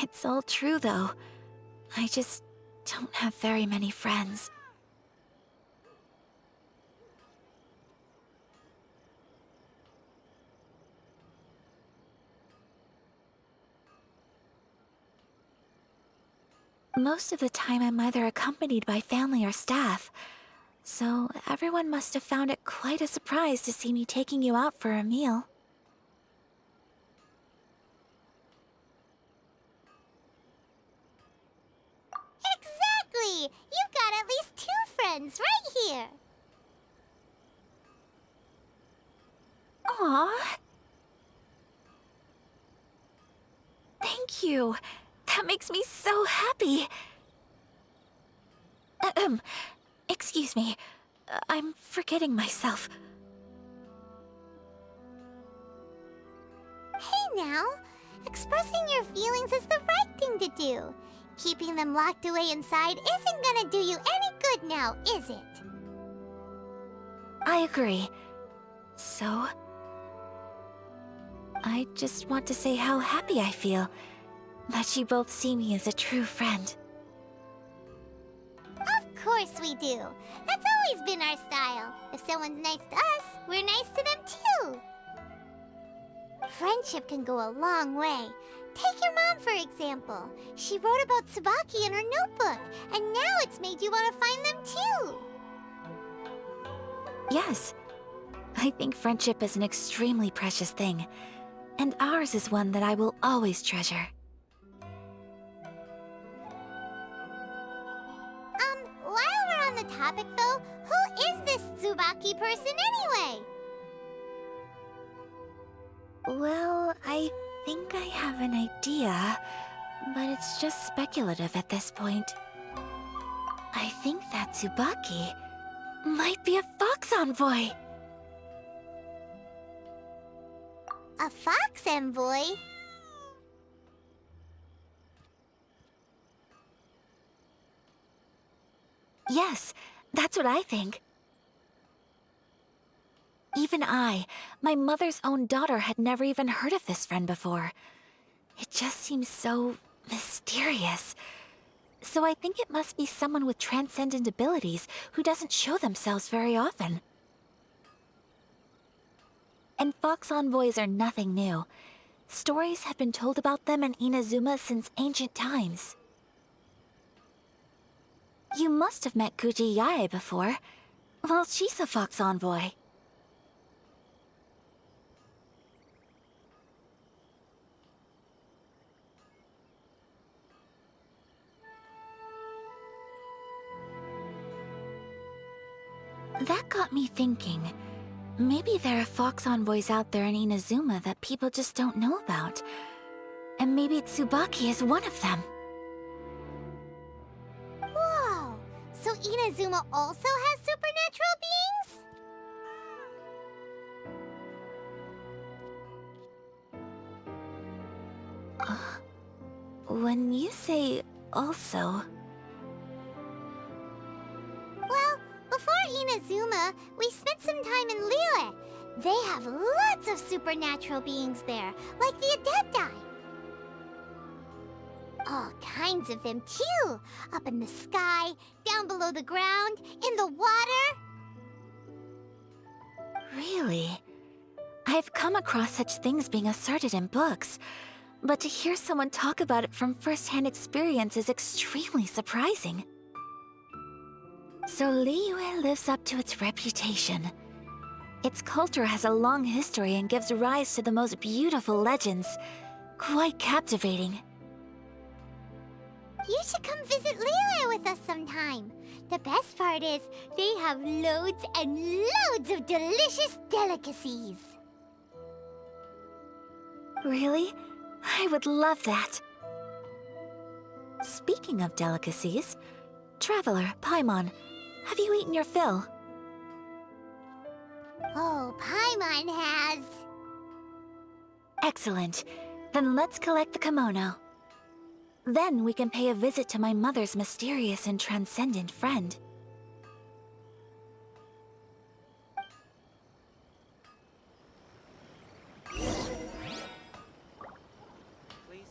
It's all true, though. I just don't have very many friends. Most of the time I'm either accompanied by family or staff, so everyone must have found it quite a surprise to see me taking you out for a meal. Exactly! You've got at least 2 friends right here. Aww. Thank you. That makes me so happy. Excuse me. I'm forgetting myself. Hey now, expressing your feelings is the right thing to do. Keeping them locked away inside isn't gonna do you any good now, is it? I agree. So, I just want to say how happy I feel that you both see me as a true friend. Of course we do. That's always been our style. If someone's nice to us, we're nice to them too. Friendship can go a long way. Take your mom, for example. She wrote about Tsubaki in her notebook, and now it's made you want to find them too. Yes. I think friendship is an extremely precious thing, and ours is one that I will always treasure. While we're on the topic though, who is this Tsubaki person anyway? Well, I think I have an idea, but it's just speculative at this point. I think that Tsubaki might be a fox envoy. A fox envoy? Yes, that's what I think. Even I, my mother's own daughter, had never even heard of this friend before. It just seems so mysterious. So I think it must be someone with transcendent abilities who doesn't show themselves very often. And fox envoys are nothing new. Stories have been told about them in Inazuma since ancient times. You must have met Kuji Yae before. Well, she's a fox envoy. That got me thinking. Maybe there are fox envoys out there in Inazuma that people just don't know about. And maybe Tsubaki is one of them. Whoa! So Inazuma also has supernatural beings? When you say also... Well, before Inazuma, we spent some time in Liyue. They have lots of supernatural beings there, like the Adepti. All kinds of them, too. Up in the sky, down below the ground, in the water. Really? I've come across such things being asserted in books, but to hear someone talk about it from first-hand experience is extremely surprising. So Liyue lives up to its reputation. Its culture has a long history and gives rise to the most beautiful legends. Quite captivating. You should come visit Liyue with us sometime. The best part is, they have loads and loads of delicious delicacies. Really? I would love that. Speaking of delicacies, Traveler, Paimon, have you eaten your fill? Oh, Paimon has. Excellent. Then let's collect the kimono. Then we can pay a visit to my mother's mysterious and transcendent friend. Please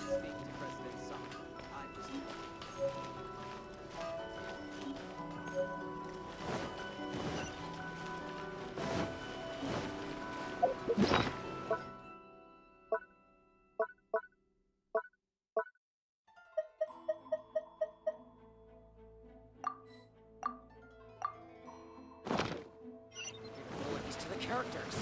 speak to President Sun. characters.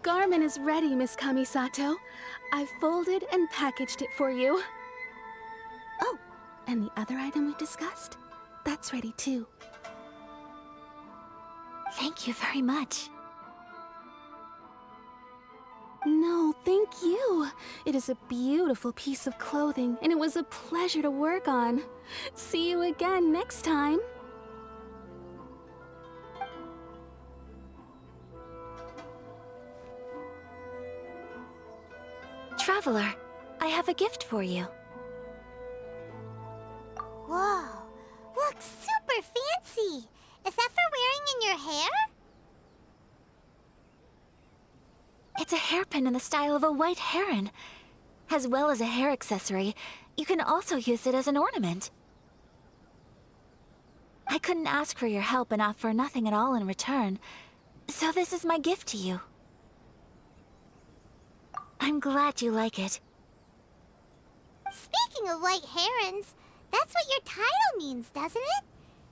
garment is ready, Miss Kamisato. I've folded and packaged it for you. Oh, and the other item we discussed? That's ready too. Thank you very much. No, thank you. It is a beautiful piece of clothing, and it was a pleasure to work on. See you again next time. Traveler, I have a gift for you. Whoa, looks super fancy. Is that for wearing in your hair? It's a hairpin in the style of a white heron. As well as a hair accessory, you can also use it as an ornament. I couldn't ask for your help and offer nothing at all in return, so this is my gift to you. I'm glad you like it. Speaking of white herons, that's what your title means, doesn't it?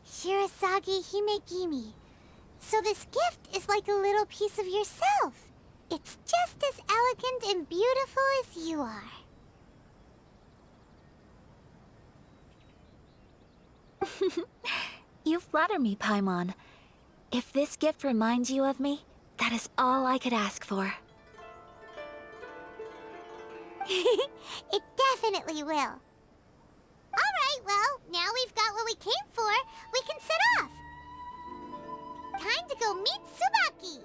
Shirasagi Himegimi. So this gift is like a little piece of yourself. It's just as elegant and beautiful as you are. You flatter me, Paimon. If this gift reminds you of me, that is all I could ask for. It definitely will. Alright, well, now we've got what we came for, we can set off. Time to go meet Tsubaki.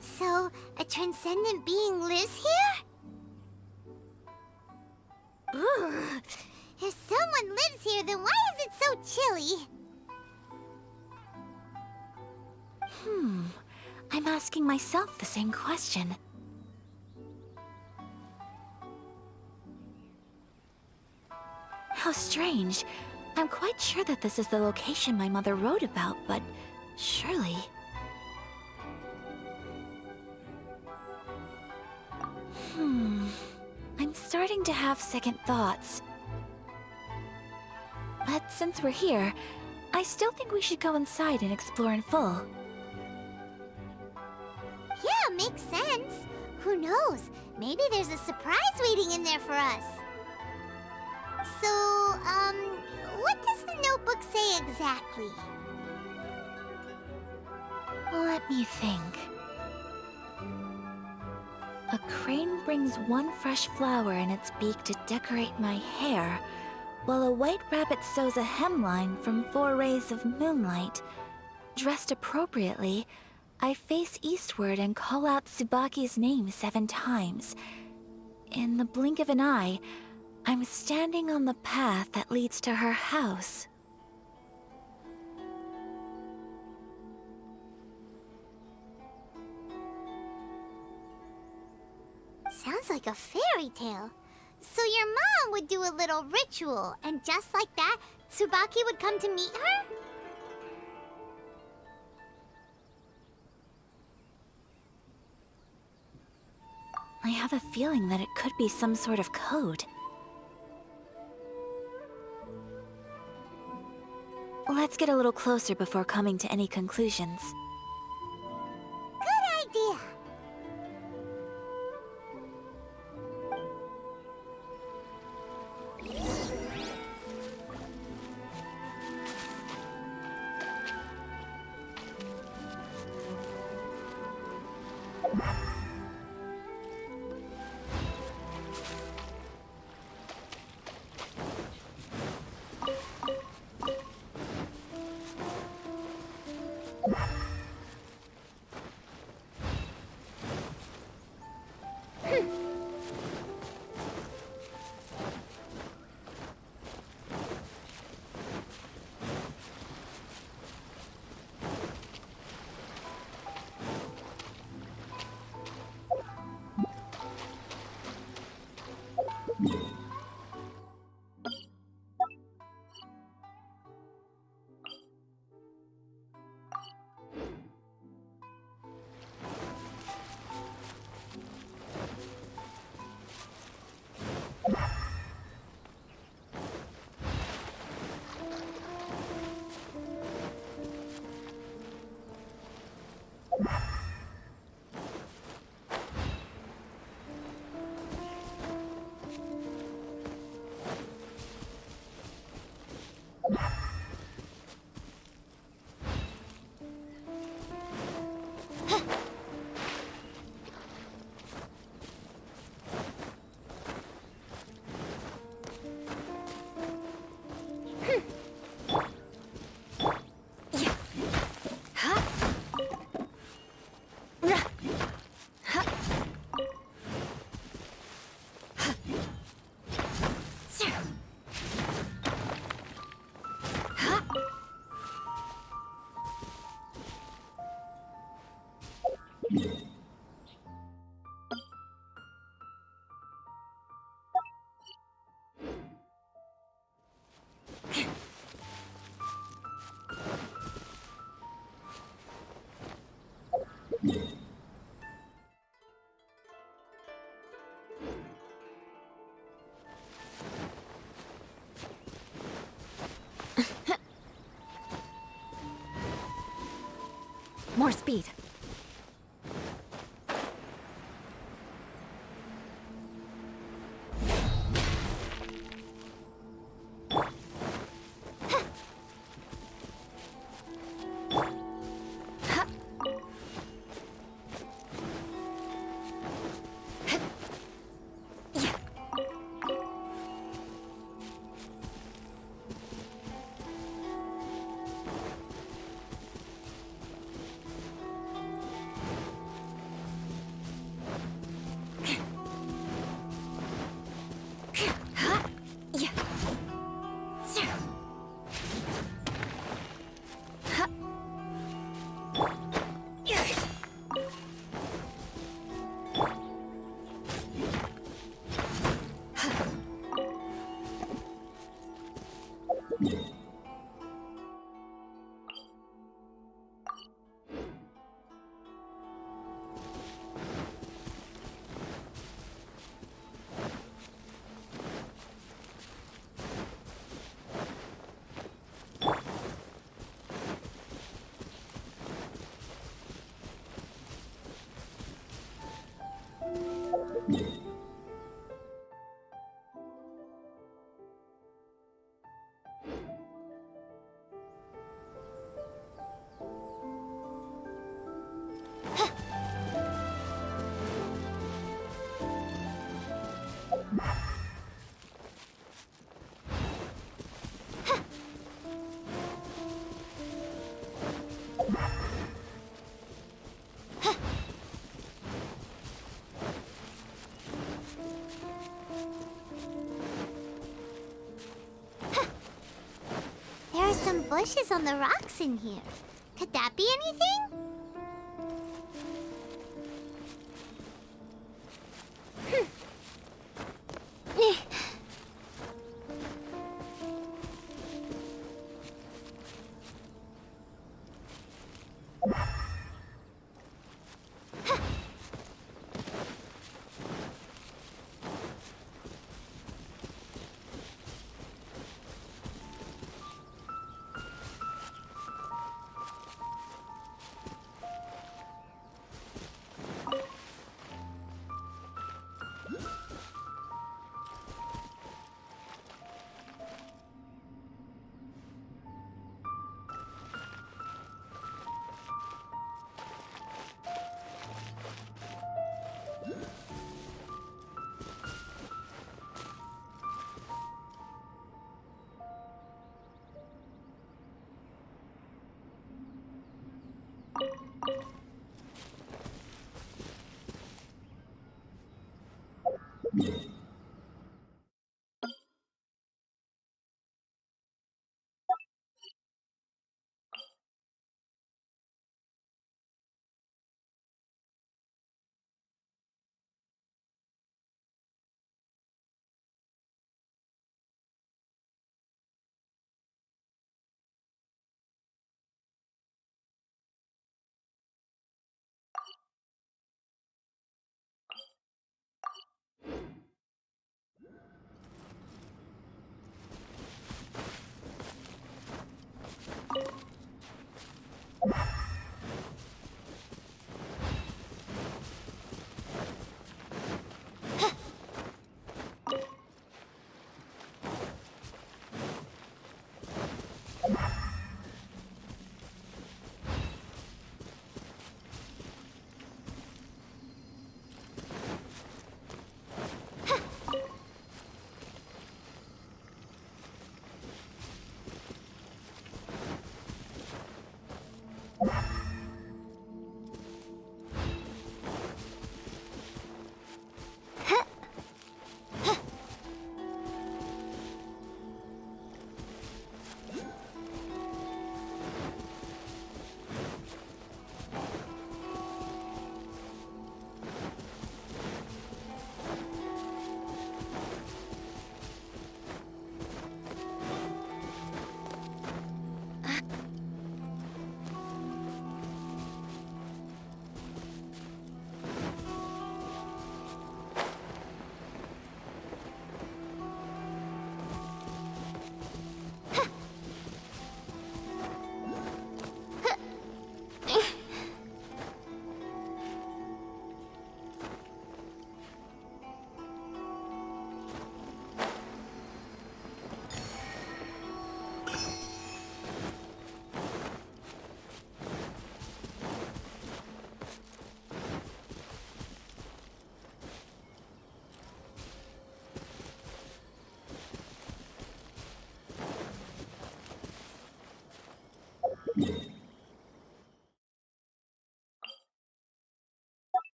So, a transcendent being lives here? Ugh. If someone lives here, then why is it so chilly? I'm asking myself the same question. How strange. I'm quite sure that this is the location my mother wrote about, but surely... I'm starting to have second thoughts. But since we're here, I still think we should go inside and explore in full. Yeah, makes sense. Who knows? Maybe there's a surprise waiting in there for us. So, what does the notebook say exactly? Let me think. A crane brings one fresh flower in its beak to decorate my hair, while a white rabbit sews a hemline from 4 rays of moonlight. Dressed appropriately, I face eastward and call out Tsubaki's name 7 times. In the blink of an eye, I'm standing on the path that leads to her house. Sounds like a fairy tale. So your mom would do a little ritual, and just like that, Tsubaki would come to meet her? I have a feeling that it could be some sort of code. Let's get a little closer before coming to any conclusions. Good idea. More speed. There are some bushes on the rocks in here. Could that be anything?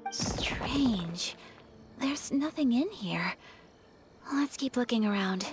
Strange. There's nothing in here. Let's keep looking around.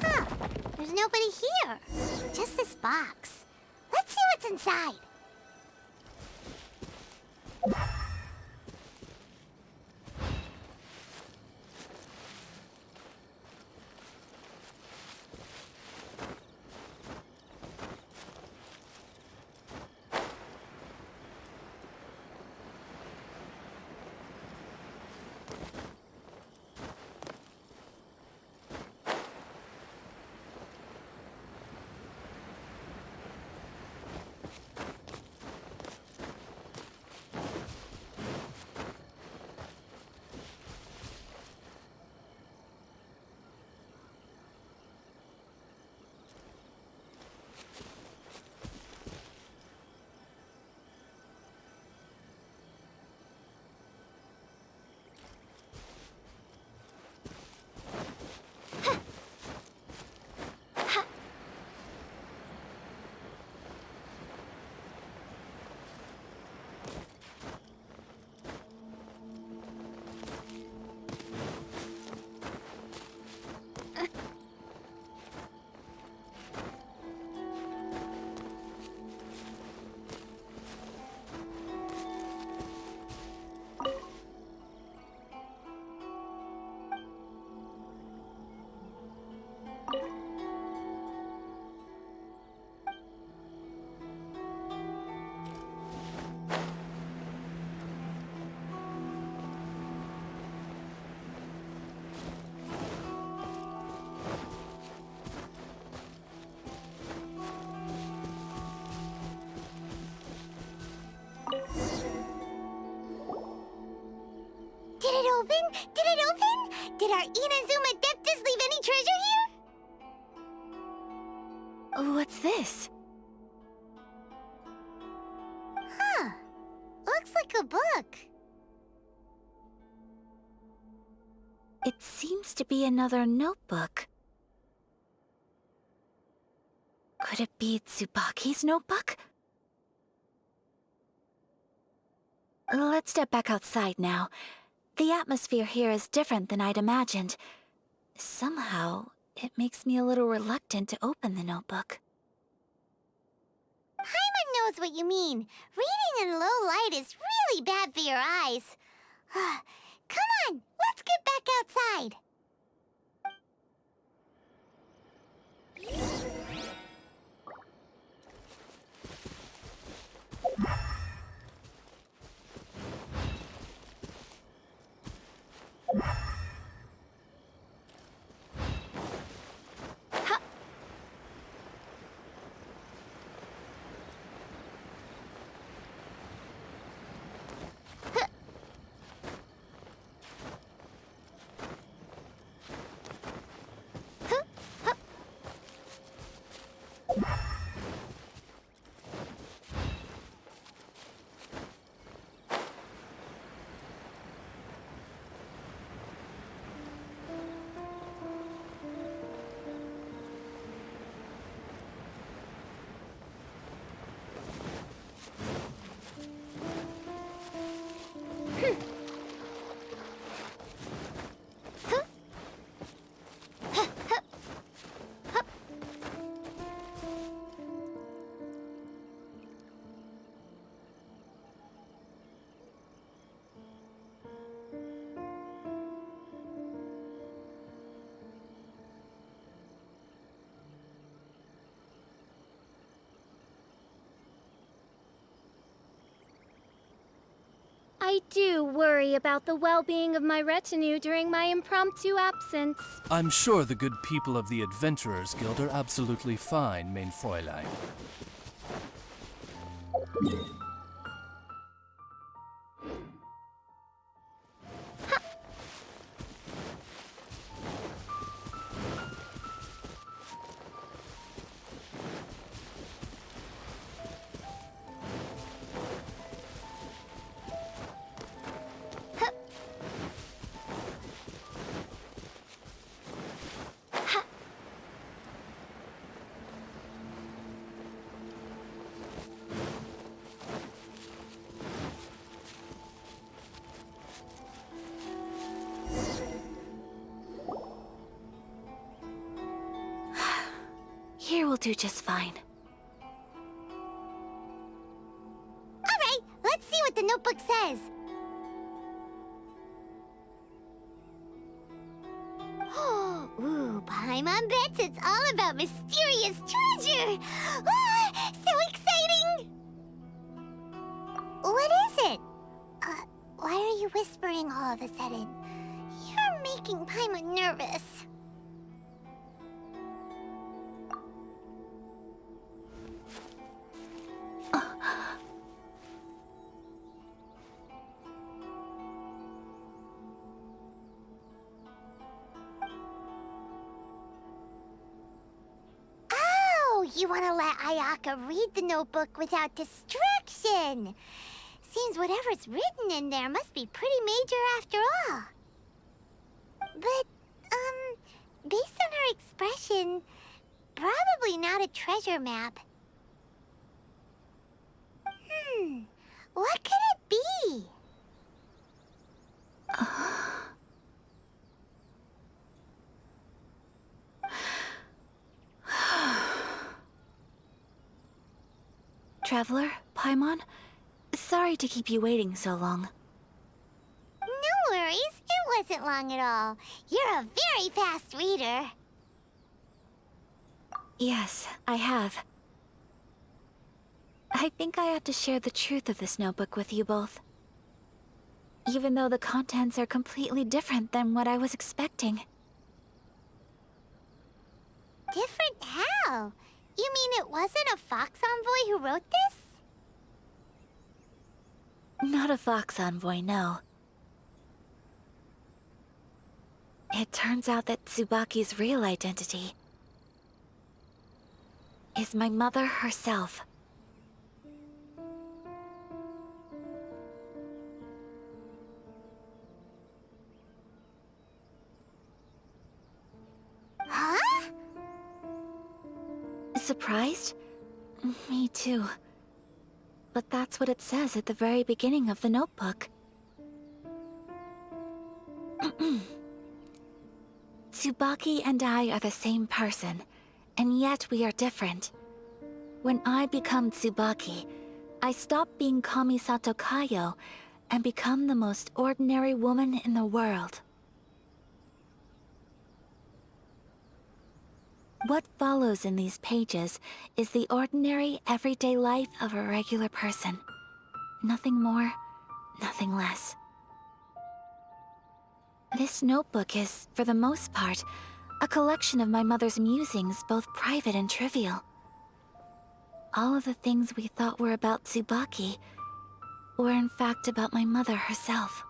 Huh. There's nobody here. Just this box. Let's see what's inside. Did it open? Did it open? Did our Inazuma Adeptus leave any treasure here? What's this? Huh. Looks like a book. It seems to be another notebook. Could it be Tsubaki's notebook? Let's step back outside now. The atmosphere here is different than I'd imagined. Somehow, it makes me a little reluctant to open the notebook. Paimon knows what you mean. Reading in low light is really bad for your eyes. Come on, let's get back outside. do worry about the well-being of my retinue during my impromptu absence. I'm sure the good people of the Adventurers Guild are absolutely fine, mein Fräulein. Here will do just fine. Alright, let's see what the notebook says. Ooh, Paimon bets it's all about mysterious treasure! Ah, so exciting! What is it? Why are you whispering all of a sudden? You're making Paimon nervous. You want to let Ayaka read the notebook without distraction. Seems whatever's written in there must be pretty major after all. But, based on her expression, probably not a treasure map. What could it be? Traveler, Paimon, sorry to keep you waiting so long. No worries, it wasn't long at all. You're a very fast reader. Yes, I have. I think I ought to share the truth of this notebook with you both. Even though the contents are completely different than what I was expecting. Different how? You mean it wasn't a Fox Envoy who wrote this? Not a Fox Envoy, no. It turns out that Tsubaki's real identity is my mother herself. Huh? Surprised? Me too. But that's what it says at the very beginning of the notebook. Tsubaki and I are the same person, and yet we are different. When I become Tsubaki, I stop being Kamisato Kayo and become the most ordinary woman in the world. What follows in these pages is the ordinary, everyday life of a regular person. Nothing more, nothing less. This notebook is, for the most part, a collection of my mother's musings, both private and trivial. All of the things we thought were about Tsubaki were in fact about my mother herself.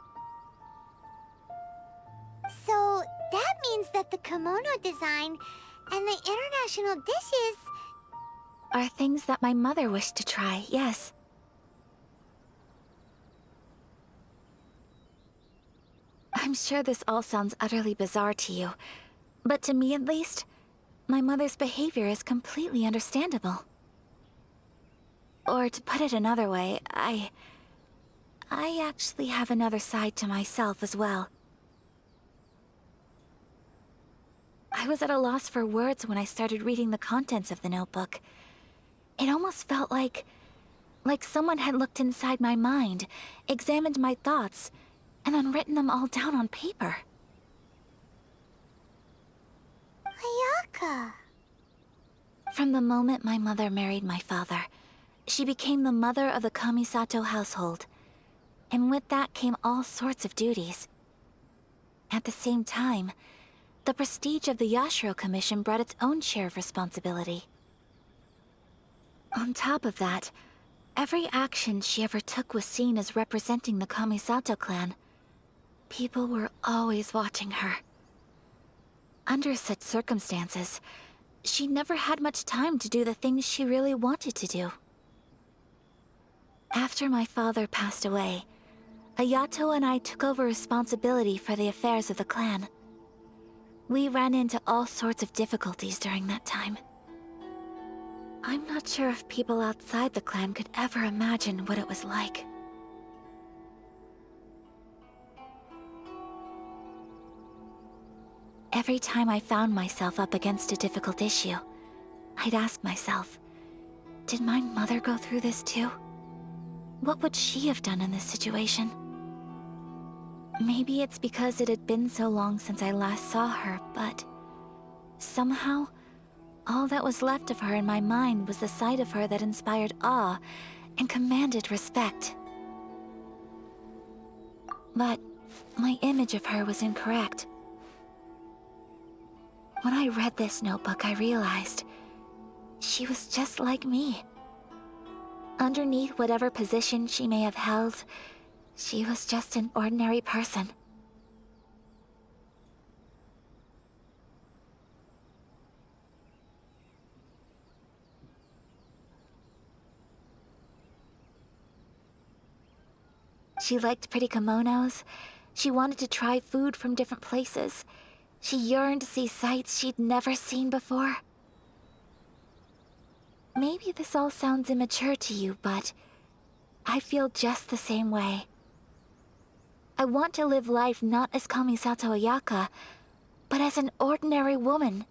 So, that means that the kimono design and the international dishes are things that my mother wished to try, yes. I'm sure this all sounds utterly bizarre to you, but to me at least, my mother's behavior is completely understandable. Or to put it another way, I actually have another side to myself as well. I was at a loss for words when I started reading the contents of the notebook. It almost felt like someone had looked inside my mind, examined my thoughts, and then written them all down on paper. Ayaka. From the moment my mother married my father, she became the mother of the Kamisato household. and with that came all sorts of duties. At the same time, the prestige of the Yashiro Commission brought its own share of responsibility. On top of that, every action she ever took was seen as representing the Kamisato clan. People were always watching her. Under such circumstances, she never had much time to do the things she really wanted to do. After my father passed away, Ayato and I took over responsibility for the affairs of the clan. We ran into all sorts of difficulties during that time. I'm not sure if people outside the clan could ever imagine what it was like. Every time I found myself up against a difficult issue, I'd ask myself, did my mother go through this too? What would she have done in this situation? Maybe it's because it had been so long since I last saw her, but somehow, all that was left of her in my mind was the sight of her that inspired awe and commanded respect. But my image of her was incorrect. When I read this notebook, I realized she was just like me. Underneath whatever position she may have held, she was just an ordinary person. She liked pretty kimonos. She wanted to try food from different places. She yearned to see sights she'd never seen before. Maybe this all sounds immature to you, but I feel just the same way. I want to live life not as Kamisato Ayaka, but as an ordinary woman.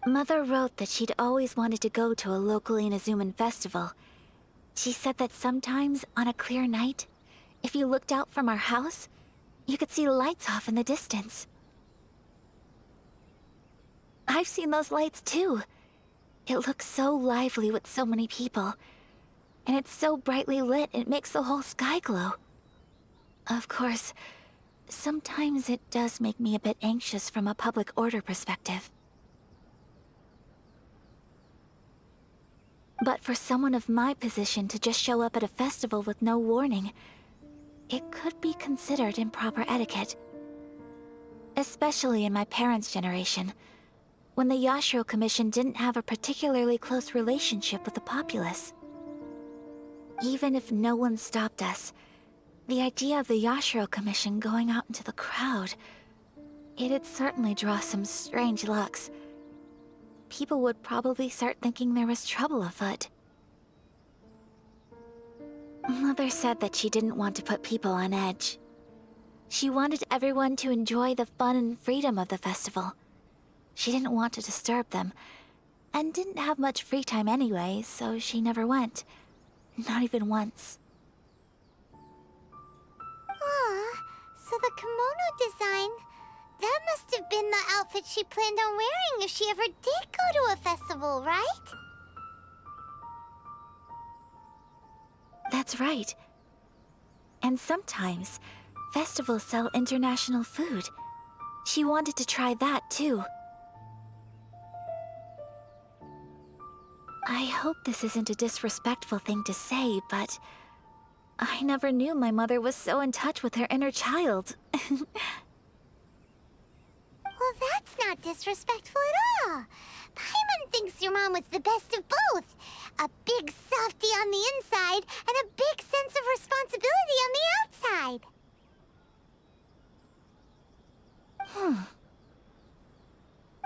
Mother wrote that she'd always wanted to go to a local Inazuman festival. She said that sometimes, on a clear night, if you looked out from our house, you could see lights off in the distance. I've seen those lights too. It looks so lively with so many people. And it's so brightly lit, it makes the whole sky glow. Of course, sometimes it does make me a bit anxious from a public order perspective. But for someone of my position to just show up at a festival with no warning, it could be considered improper etiquette. Especially in my parents' generation, when the Yashiro Commission didn't have a particularly close relationship with the populace. Even if no one stopped us, the idea of the Yashiro Commission going out into the crowd, it'd certainly draw some strange looks. People would probably start thinking there was trouble afoot. Mother said that she didn't want to put people on edge. She wanted everyone to enjoy the fun and freedom of the festival. She didn't want to disturb them, and didn't have much free time anyway, so she never went. Not even once. Aw, so the kimono design, that must have been the outfit she planned on wearing if she ever did go to a festival, right? That's right. And sometimes, festivals sell international food. She wanted to try that too. I hope this isn't a disrespectful thing to say, but I never knew my mother was so in touch with her inner child. Well, that's not disrespectful at all. Paimon thinks your mom was the best of both. A big softie on the inside, and a big sense of responsibility on the outside.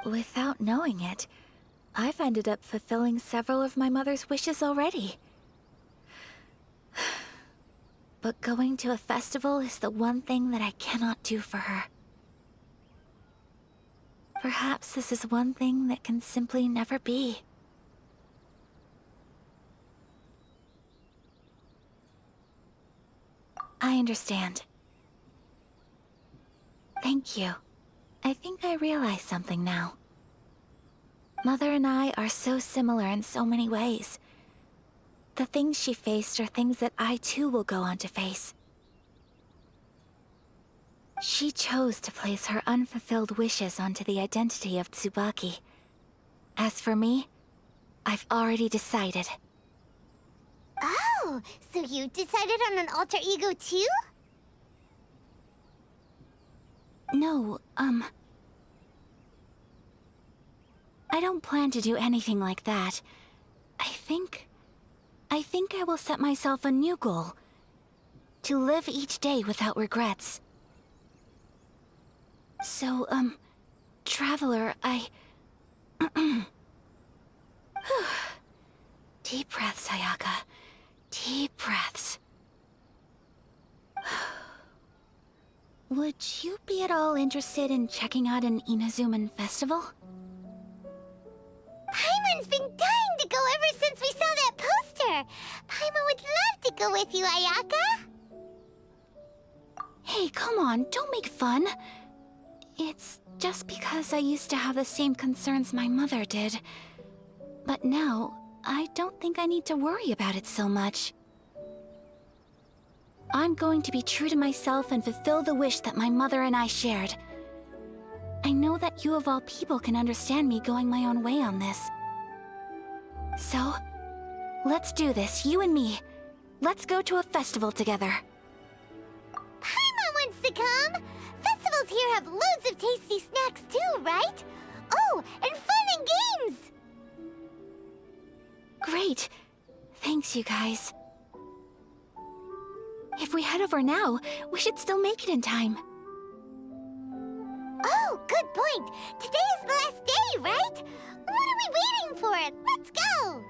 Without knowing it, I've ended up fulfilling several of my mother's wishes already. But going to a festival is the one thing that I cannot do for her. Perhaps this is one thing that can simply never be. I understand. Thank you. I think I realize something now. Mother and I are so similar in so many ways. The things she faced are things that I too will go on to face. She chose to place her unfulfilled wishes onto the identity of Tsubaki. As for me, I've already decided. Oh, so you decided on an alter ego too? No, I don't plan to do anything like that. I think I will set myself a new goal. To live each day without regrets. So, Traveler, Deep breaths, Ayaka. Deep breaths. Would you be at all interested in checking out an Inazuman festival? Paimon's been dying to go ever since we saw that poster! Paimon would love to go with you, Ayaka! Hey, come on, don't make fun. It's just because I used to have the same concerns my mother did. But now, I don't think I need to worry about it so much. I'm going to be true to myself and fulfill the wish that my mother and I shared. I know that you of all people can understand me going my own way on this. So, let's do this, you and me. Let's go to a festival together. Paimon wants to come! Festivals here have loads of tasty snacks too, right? Oh, and fun and games! Great. Thanks, you guys. If we head over now, we should still make it in time. Oh, good point! Today is the last day, right? What are we waiting for? Let's go!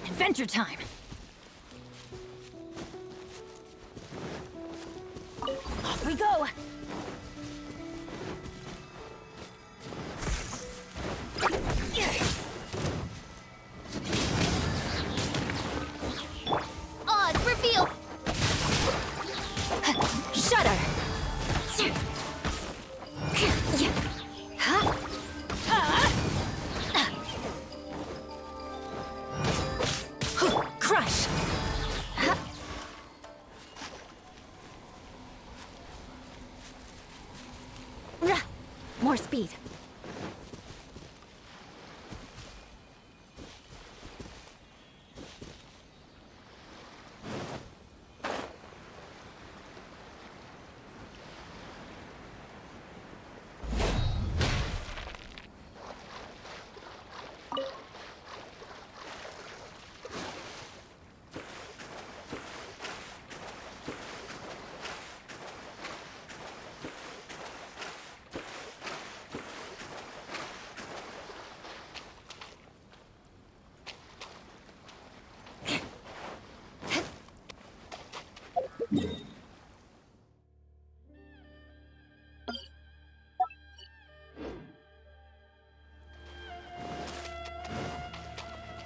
Adventure time! go! Odds reveal! Shudder! Crush! More speed.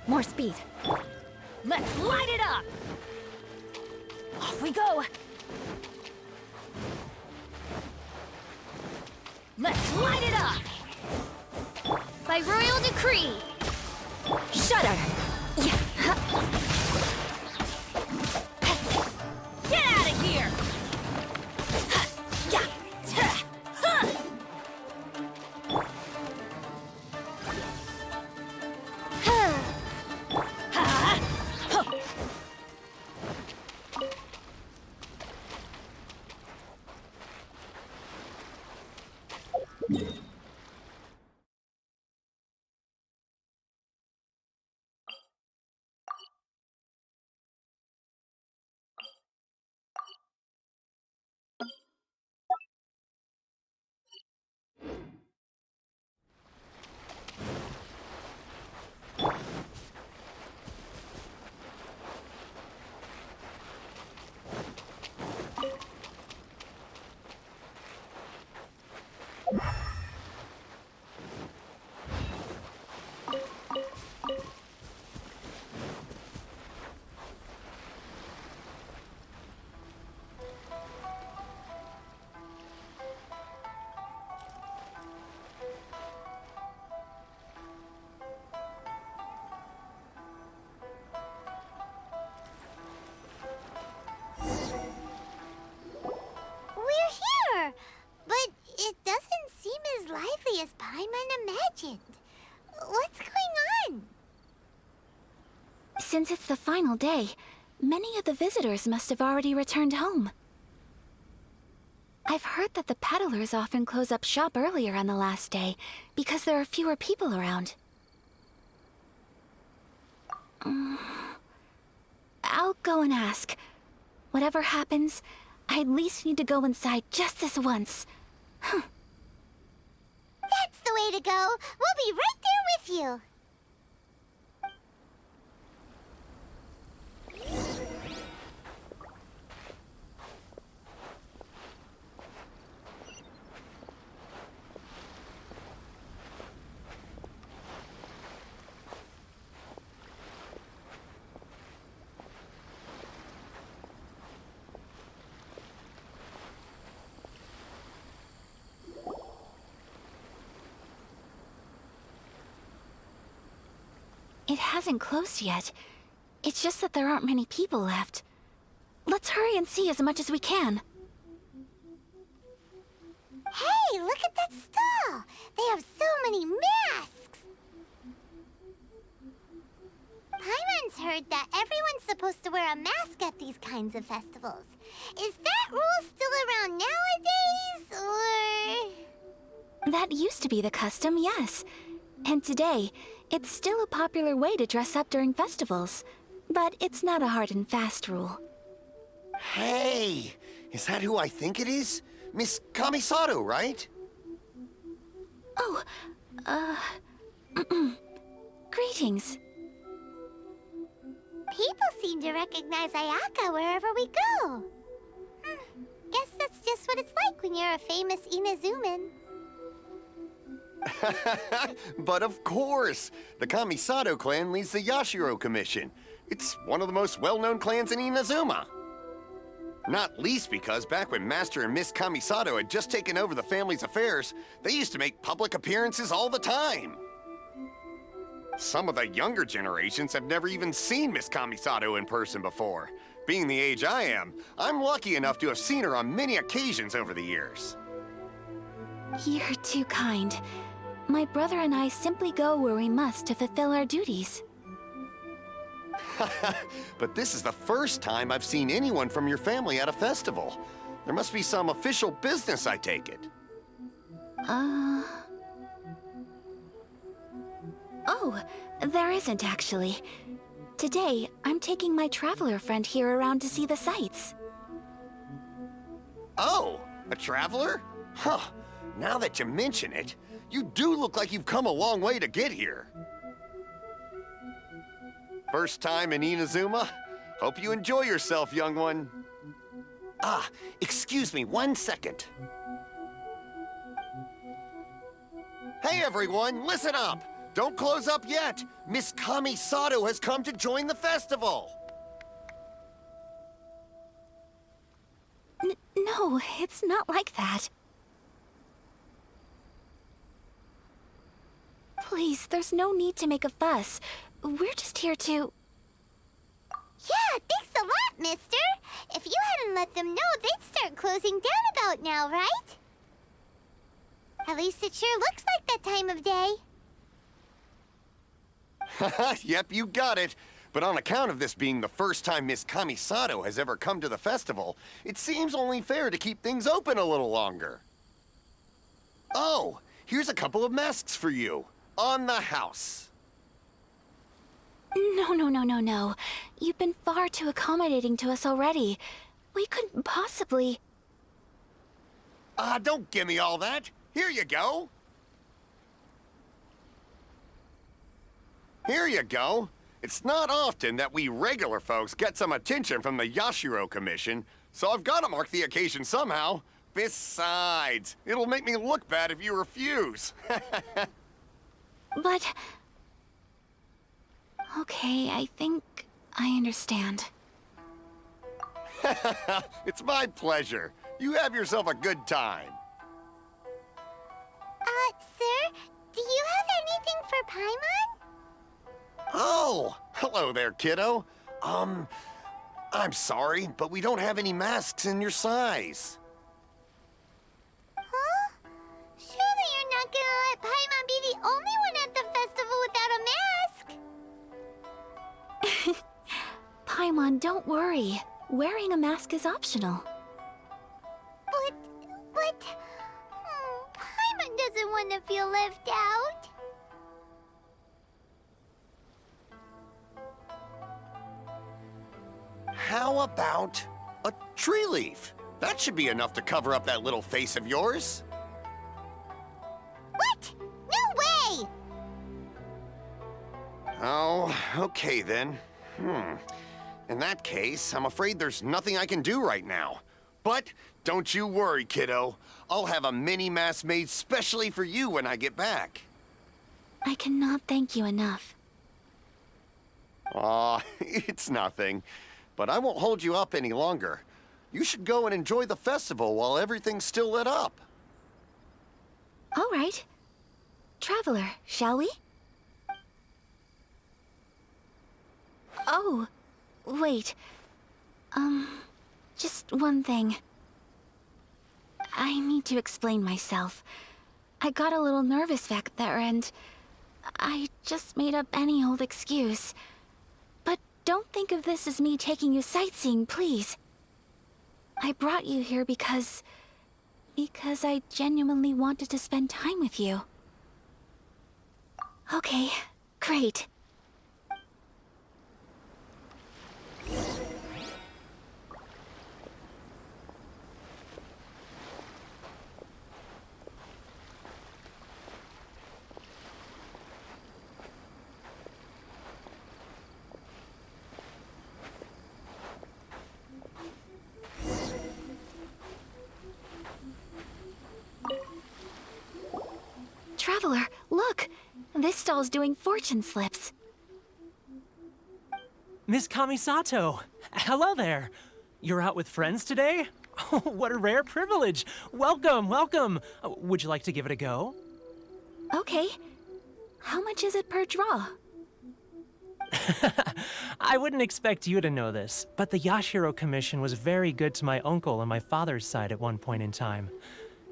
More speed. Let's light it up! Off we go! Let's light it up! By royal decree! Shudder! Get out of here! As Paimon imagined. What's going on? Since it's the final day, many of the visitors must have already returned home. I've heard that the peddlers often close up shop earlier on the last day because there are fewer people around. I'll go and ask. Whatever happens, I at least need to go inside just this once. That's the way to go. We'll be right there with you. It hasn't closed yet. It's just that there aren't many people left. Let's hurry and see as much as we can. Hey, look at that stall! They have so many masks! Paimon's heard that everyone's supposed to wear a mask at these kinds of festivals. Is that rule still around nowadays, or...? That used to be the custom, yes. And today, it's still a popular way to dress up during festivals. But it's not a hard and fast rule. Hey! Is that who I think it is? Miss Kamisato, right? Oh, greetings. People seem to recognize Ayaka wherever we go. Guess that's just what it's imagine you're a famous Inazuman. But of course! The Kamisato clan leads the Yashiro Commission. It's one of the most well-known clans in Inazuma. Not least because back when Master and Miss Kamisato had just taken over the family's affairs, they used to make public appearances all the time. Some of the younger generations have never even seen Miss Kamisato in person before. Being the age I am, I'm lucky enough to have seen her on many occasions over the years. You're too kind. My brother and I simply go where we must to fulfill our duties. But this is the first time I've seen anyone from your family at a festival. There must be some official business, I take it. Oh, there isn't actually. Today, I'm taking my traveler friend here around to see the sights. Oh, a traveler? Huh. Now that you mention it, you do look like you've come a long way to get here. First time in Inazuma? Hope you enjoy yourself, young one. Ah, excuse me 1 second. Hey everyone, listen up! Don't close up yet! Miss Kamisato has come to join the festival! No, it's not like that. Please, there's no need to make a fuss. We're just here to... Yeah, thanks a lot, mister. If you hadn't let them know, they'd start closing down about now, right? At least it sure looks like that time of day. Yep, you got it. But on account of this being the first time Miss Kamisato has ever come to the festival, it seems only fair to keep things open a little longer. Oh, here's a couple of masks for you. On the house. No. You've been far too accommodating to us already. We couldn't possibly... Don't give me all that. Here you go. Here you go. It's not often that we regular folks get some attention from the Yashiro Commission, so I've got to mark the occasion somehow. Besides, it'll make me look bad if you refuse. But... Okay, I think I understand. It's my pleasure. You have yourself a good time. Sir, do you have anything for Paimon? Oh, hello there, kiddo. I'm sorry, but we don't have any masks in your size. Huh? Surely you're not gonna let Paimon be the only one at the festival without a mask? Paimon, don't worry. Wearing a mask is optional. But... Paimon doesn't want to feel left out. How about a tree leaf? That should be enough to cover up that little face of yours. What? No way! Oh, okay then. In that case, I'm afraid there's nothing I can do right now. But don't you worry, kiddo. I'll have a mini mask made specially for you when I get back. I cannot thank you enough. Aw, it's nothing. But I won't hold you up any longer. You should go and enjoy the festival while everything's still lit up. All right. Traveler, shall we? Oh, wait. Just one thing. I need to explain myself. I got a little nervous back there and I just made up any old excuse. But don't think of this as me taking you sightseeing, please. I brought you here because I genuinely wanted to spend time with you. Okay, great. Look, this stall's doing fortune slips. Miss Kamisato, hello there. You're out with friends today? Oh, what a rare privilege. Welcome, welcome. Would you like to give it a go? Okay. How much is it per draw? I wouldn't expect you to know this, but the Yashiro Commission was very good to my uncle on my father's side at one point in time.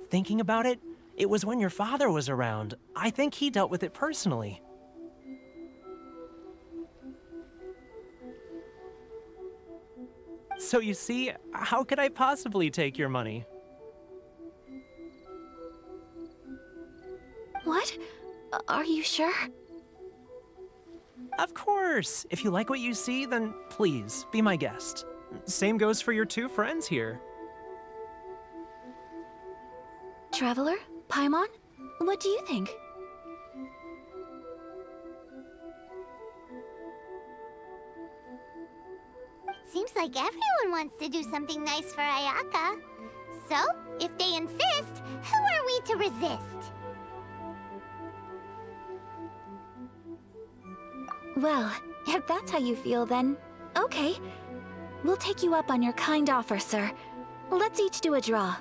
Thinking about it, it was when your father was around. I think he dealt with it personally. So you see, how could I possibly take your money? What? Are you sure? Of course! If you like what you see, then please, be my guest. Same goes for your two friends here. Traveler? Paimon? What do you think? It seems like everyone wants to do something nice for Ayaka. So, if they insist, who are we to resist? Well, if that's how you feel, then okay. We'll take you up on your kind offer, sir. Let's each do a draw.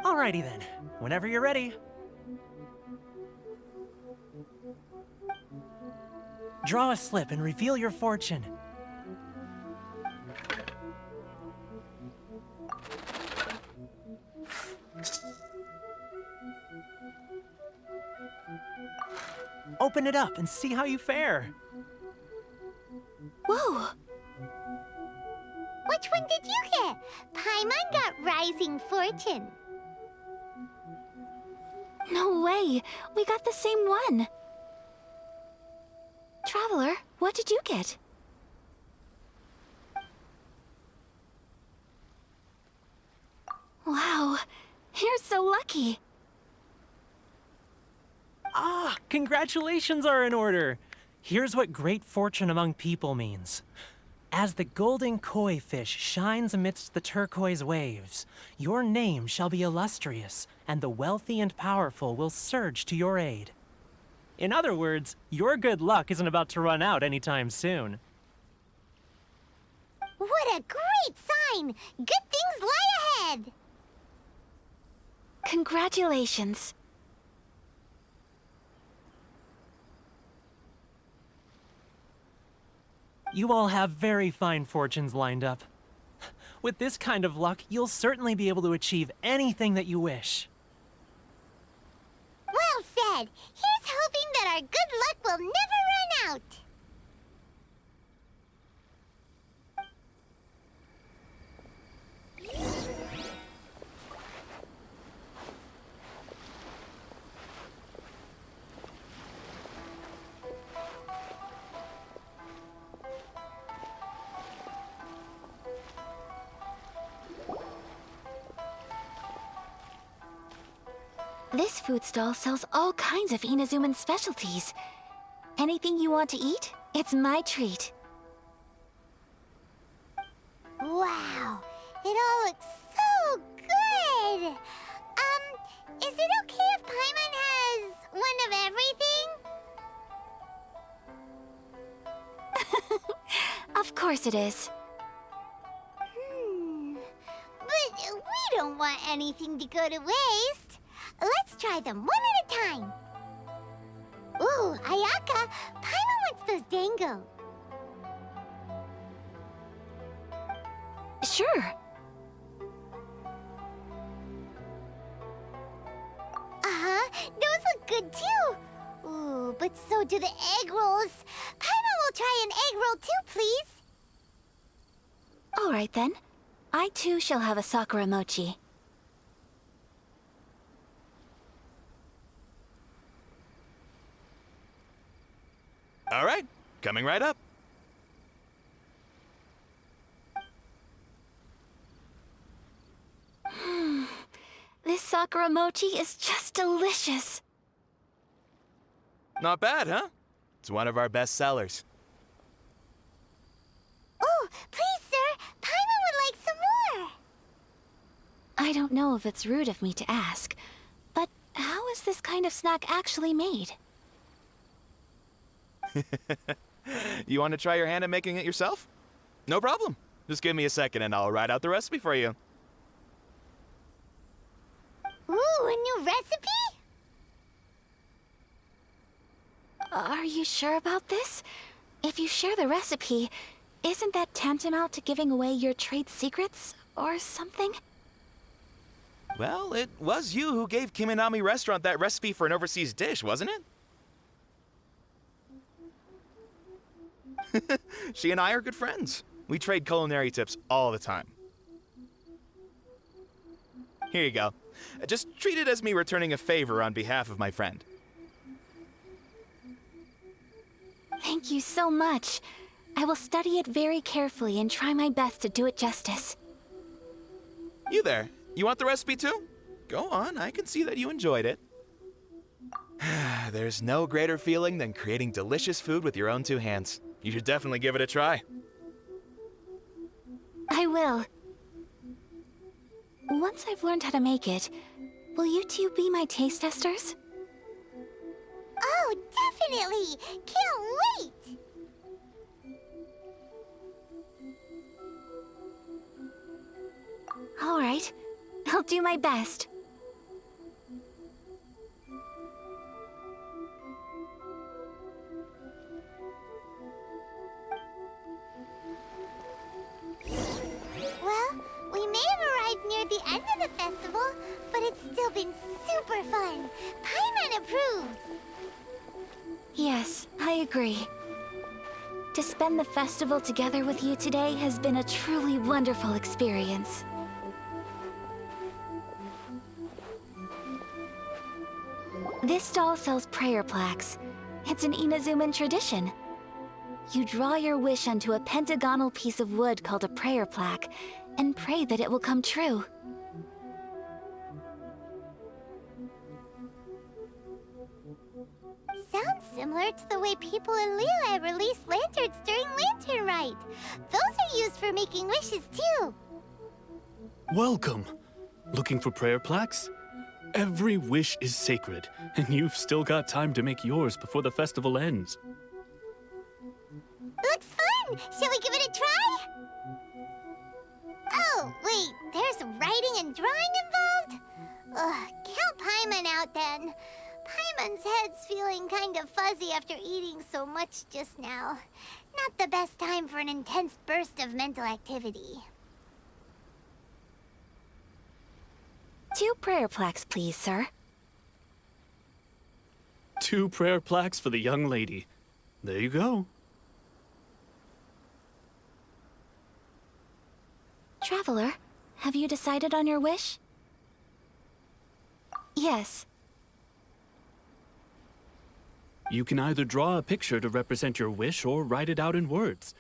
Alrighty then, whenever you're ready. Draw a slip and reveal your fortune. Open it up and see how you fare. Whoa! Which one did you get? Paimon got Rising Fortune. No way! We got the same one! Traveler, what did you get? Wow, you're so lucky! Ah, congratulations are in order! Here's what great fortune among people means. As the golden koi fish shines amidst the turquoise waves, your name shall be illustrious, and the wealthy and powerful will surge to your aid. In other words, your good luck isn't about to run out anytime soon. What a great sign! Good things lie ahead! Congratulations. You all have very fine fortunes lined up. With this kind of luck, you'll certainly be able to achieve anything that you wish. Well said! Here's hoping that our good luck will never run out! This food stall sells all kinds of Inazuman specialties. Anything you want to eat, it's my treat. Wow! It all looks so good! Is it okay if Paimon has one of everything? Of course it is. But we don't want anything to go to waste. Let's try them one at a time. Ooh, Ayaka, Paimon wants those dango. Sure. Those look good too. Ooh, but so do the egg rolls. Paimon will try an egg roll too, please. All right then. I too shall have a Sakura mochi. All right, coming right up. This Sakura mochi is just delicious. Not bad, huh? It's one of our best sellers. Oh, please, sir. Paimon would like some more. I don't don't know if it's rude of me to ask, but how is this kind of snack actually made? You want to try your hand at making it yourself? No problem. Just give me a second and I'll write out the recipe for you. Ooh, a new recipe? Are you sure about this? If you share the recipe, isn't that tantamount to giving away your trade secrets or something? Well, it was you who gave Kiminami Restaurant that recipe for an overseas dish, wasn't it? She and I are good friends. We trade culinary tips all the time. Here you go. Just treat it as me returning a favor on behalf of my friend. Thank you so much. I will study it very carefully and try my best to do it justice. You there. You want the recipe too? Go on, I can see that you enjoyed it. There's no greater feeling than creating delicious food with your own two hands. You should definitely give it a try. I will. Once I've learned how to make it, will you two be my taste testers? Oh, definitely! Can't wait! All right. I'll do my best. Well, we may have arrived near the end of the festival, but it's still been super fun. Paimon approves. Yes, I agree. To spend the festival together with you today has been a truly wonderful experience. This stall sells prayer plaques. It's an Inazuman tradition. You draw your wish onto a pentagonal piece of wood called a prayer plaque, and pray that it will come true. Sounds similar to the way people in Liyue release lanterns during Lantern Rite. Those are used for making wishes too. Welcome. Looking for prayer plaques? Every wish is sacred, and you've still got time to make yours before the festival ends. Looks fun! Shall we give it a try? Oh, wait, there's writing and drawing involved? Ugh, count Paimon out then. Paimon's head's feeling kind of fuzzy after eating so much just now. Not the best time for an intense burst of mental activity. 2 prayer plaques, please, sir. 2 prayer plaques for the young lady. There you go. Traveler, have you decided on your wish? Yes. You can either draw a picture to represent your wish or write it out in words.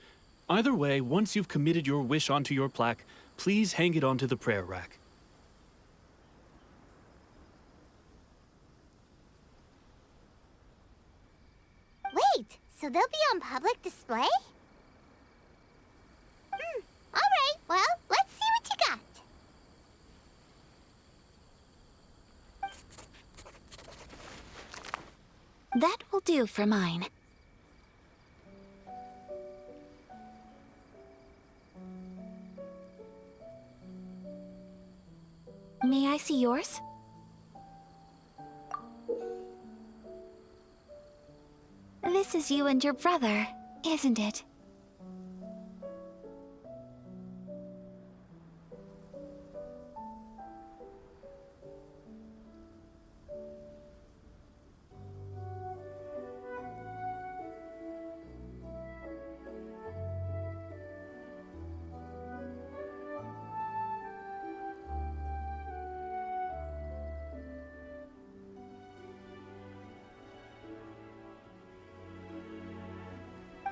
Either way, once you've committed your wish onto your plaque, please hang it onto the prayer rack. Wait, so they'll be on public display? Alright, well, let's see what you got. That will do for mine. May I see yours? This is you and your brother, isn't it?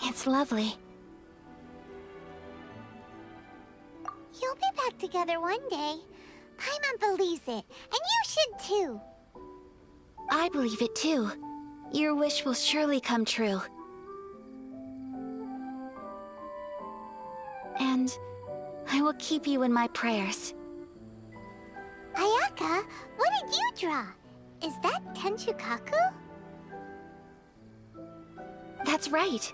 It's lovely. You'll be back together one day. Paimon believes it, and you should too. I believe it too. Your wish will surely come true. And I will keep you in my prayers. Ayaka, what did you draw? Is that Tenchukaku? That's right.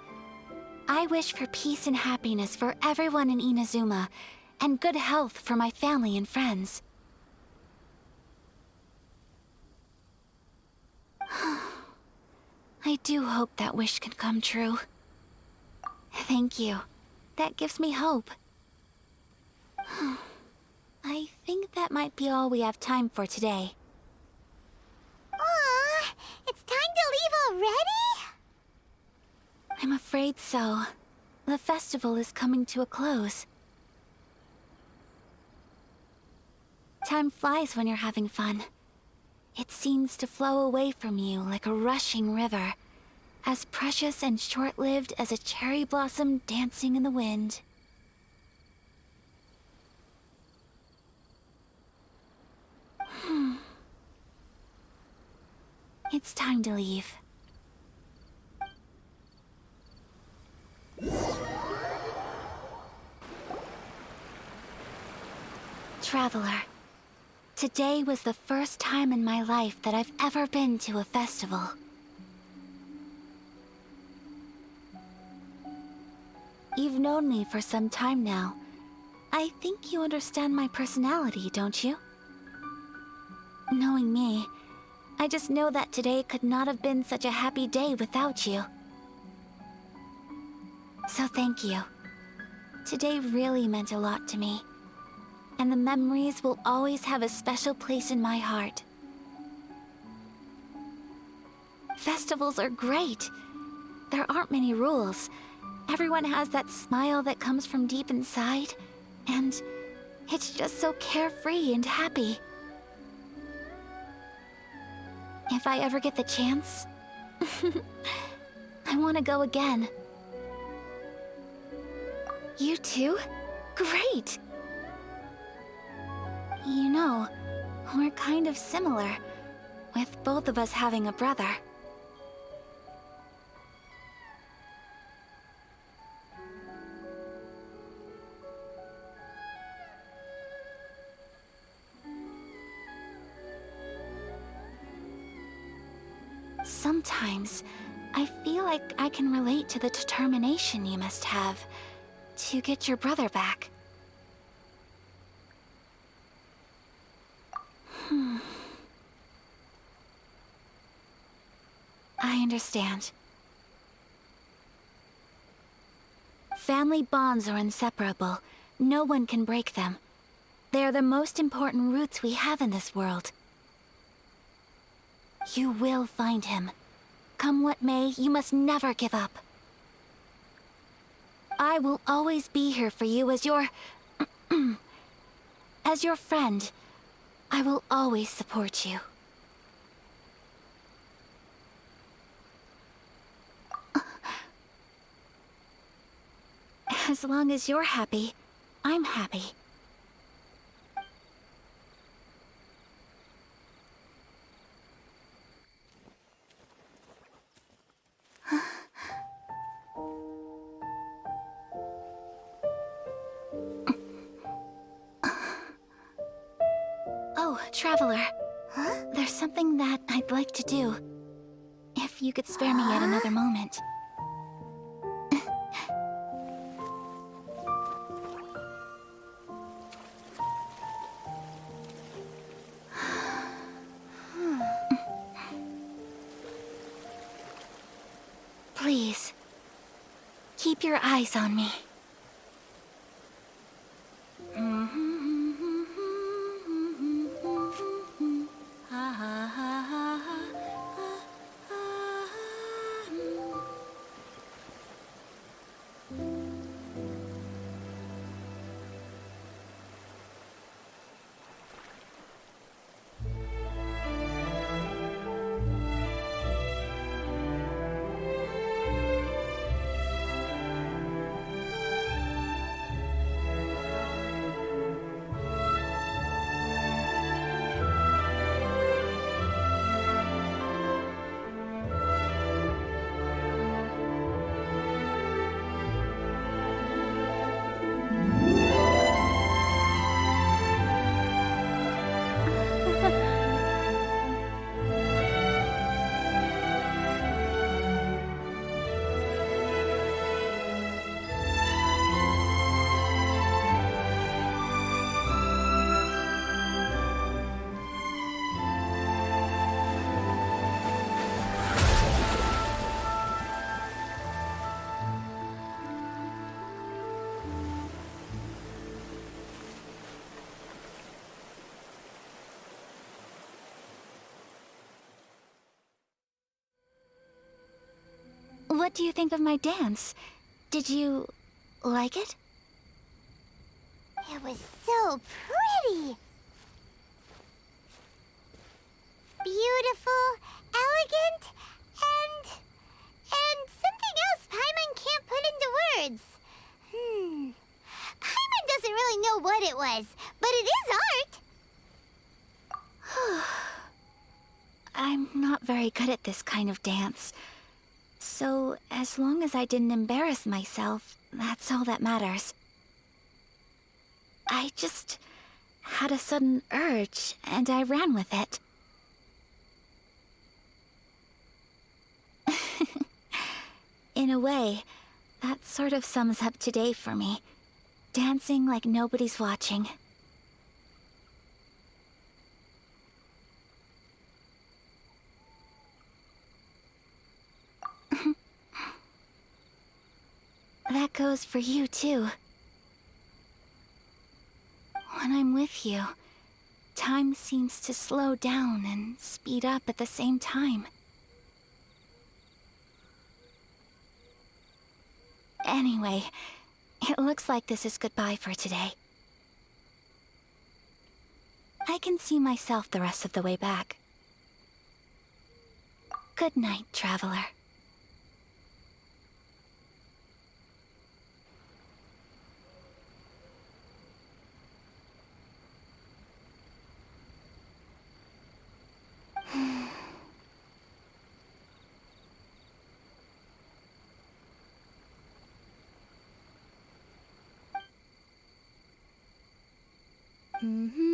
I wish for peace and happiness for everyone in Inazuma, and good health for my family and friends. I do hope that wish can come true. Thank you. That gives me hope. I think that might be all we have time for today. Aw, it's time to leave already? I'm afraid so. The festival is coming to a close. Time flies when you're having fun. It seems to flow away from you like a rushing river, as precious and short-lived as a cherry blossom dancing in the wind. It's time to leave. Traveler, today was the first time in my life that I've ever been to a festival. You've known me for some time now. I think you understand my personality, don't you? Knowing me, I just know that today could not have been such a happy day without you. So thank you. Today really meant a lot to me, and the memories will always have a special place in my heart. Festivals are great. There aren't many rules. Everyone has that smile that comes from deep inside, and it's just so carefree and happy. If I ever get the chance, I want to go again. You too? Great! You know, we're kind of similar, with both of us having a brother. Sometimes, I feel like I can relate to the determination you must have to get your brother back. I understand. Family bonds are inseparable. No one can break them. They are the most important roots we have in this world. You will find him. Come what may, you must never give up. I will always be here for you as your... as your friend. I will always support you. As long as you're happy, I'm happy. Oh, Traveler. Huh? There's something that I'd like to do. If you could spare me yet another moment. Please, keep your eyes on me. What do you think of my dance? Did you like it? It was so pretty. Beautiful, elegant, and something else Paimon can't put into words. Paimon doesn't really know what it was, but it is art. I'm not very good at this kind of dance. So, as long as I didn't embarrass myself, that's all that matters. I just had a sudden urge, and I ran with it. In a way, that sort of sums up today for me. Dancing like nobody's watching. That goes for you, too. When I'm with you, time seems to slow down and speed up at the same time. Anyway, it looks like this is goodbye for today. I can see myself the rest of the way back. Good night, traveler. Mm-hmm.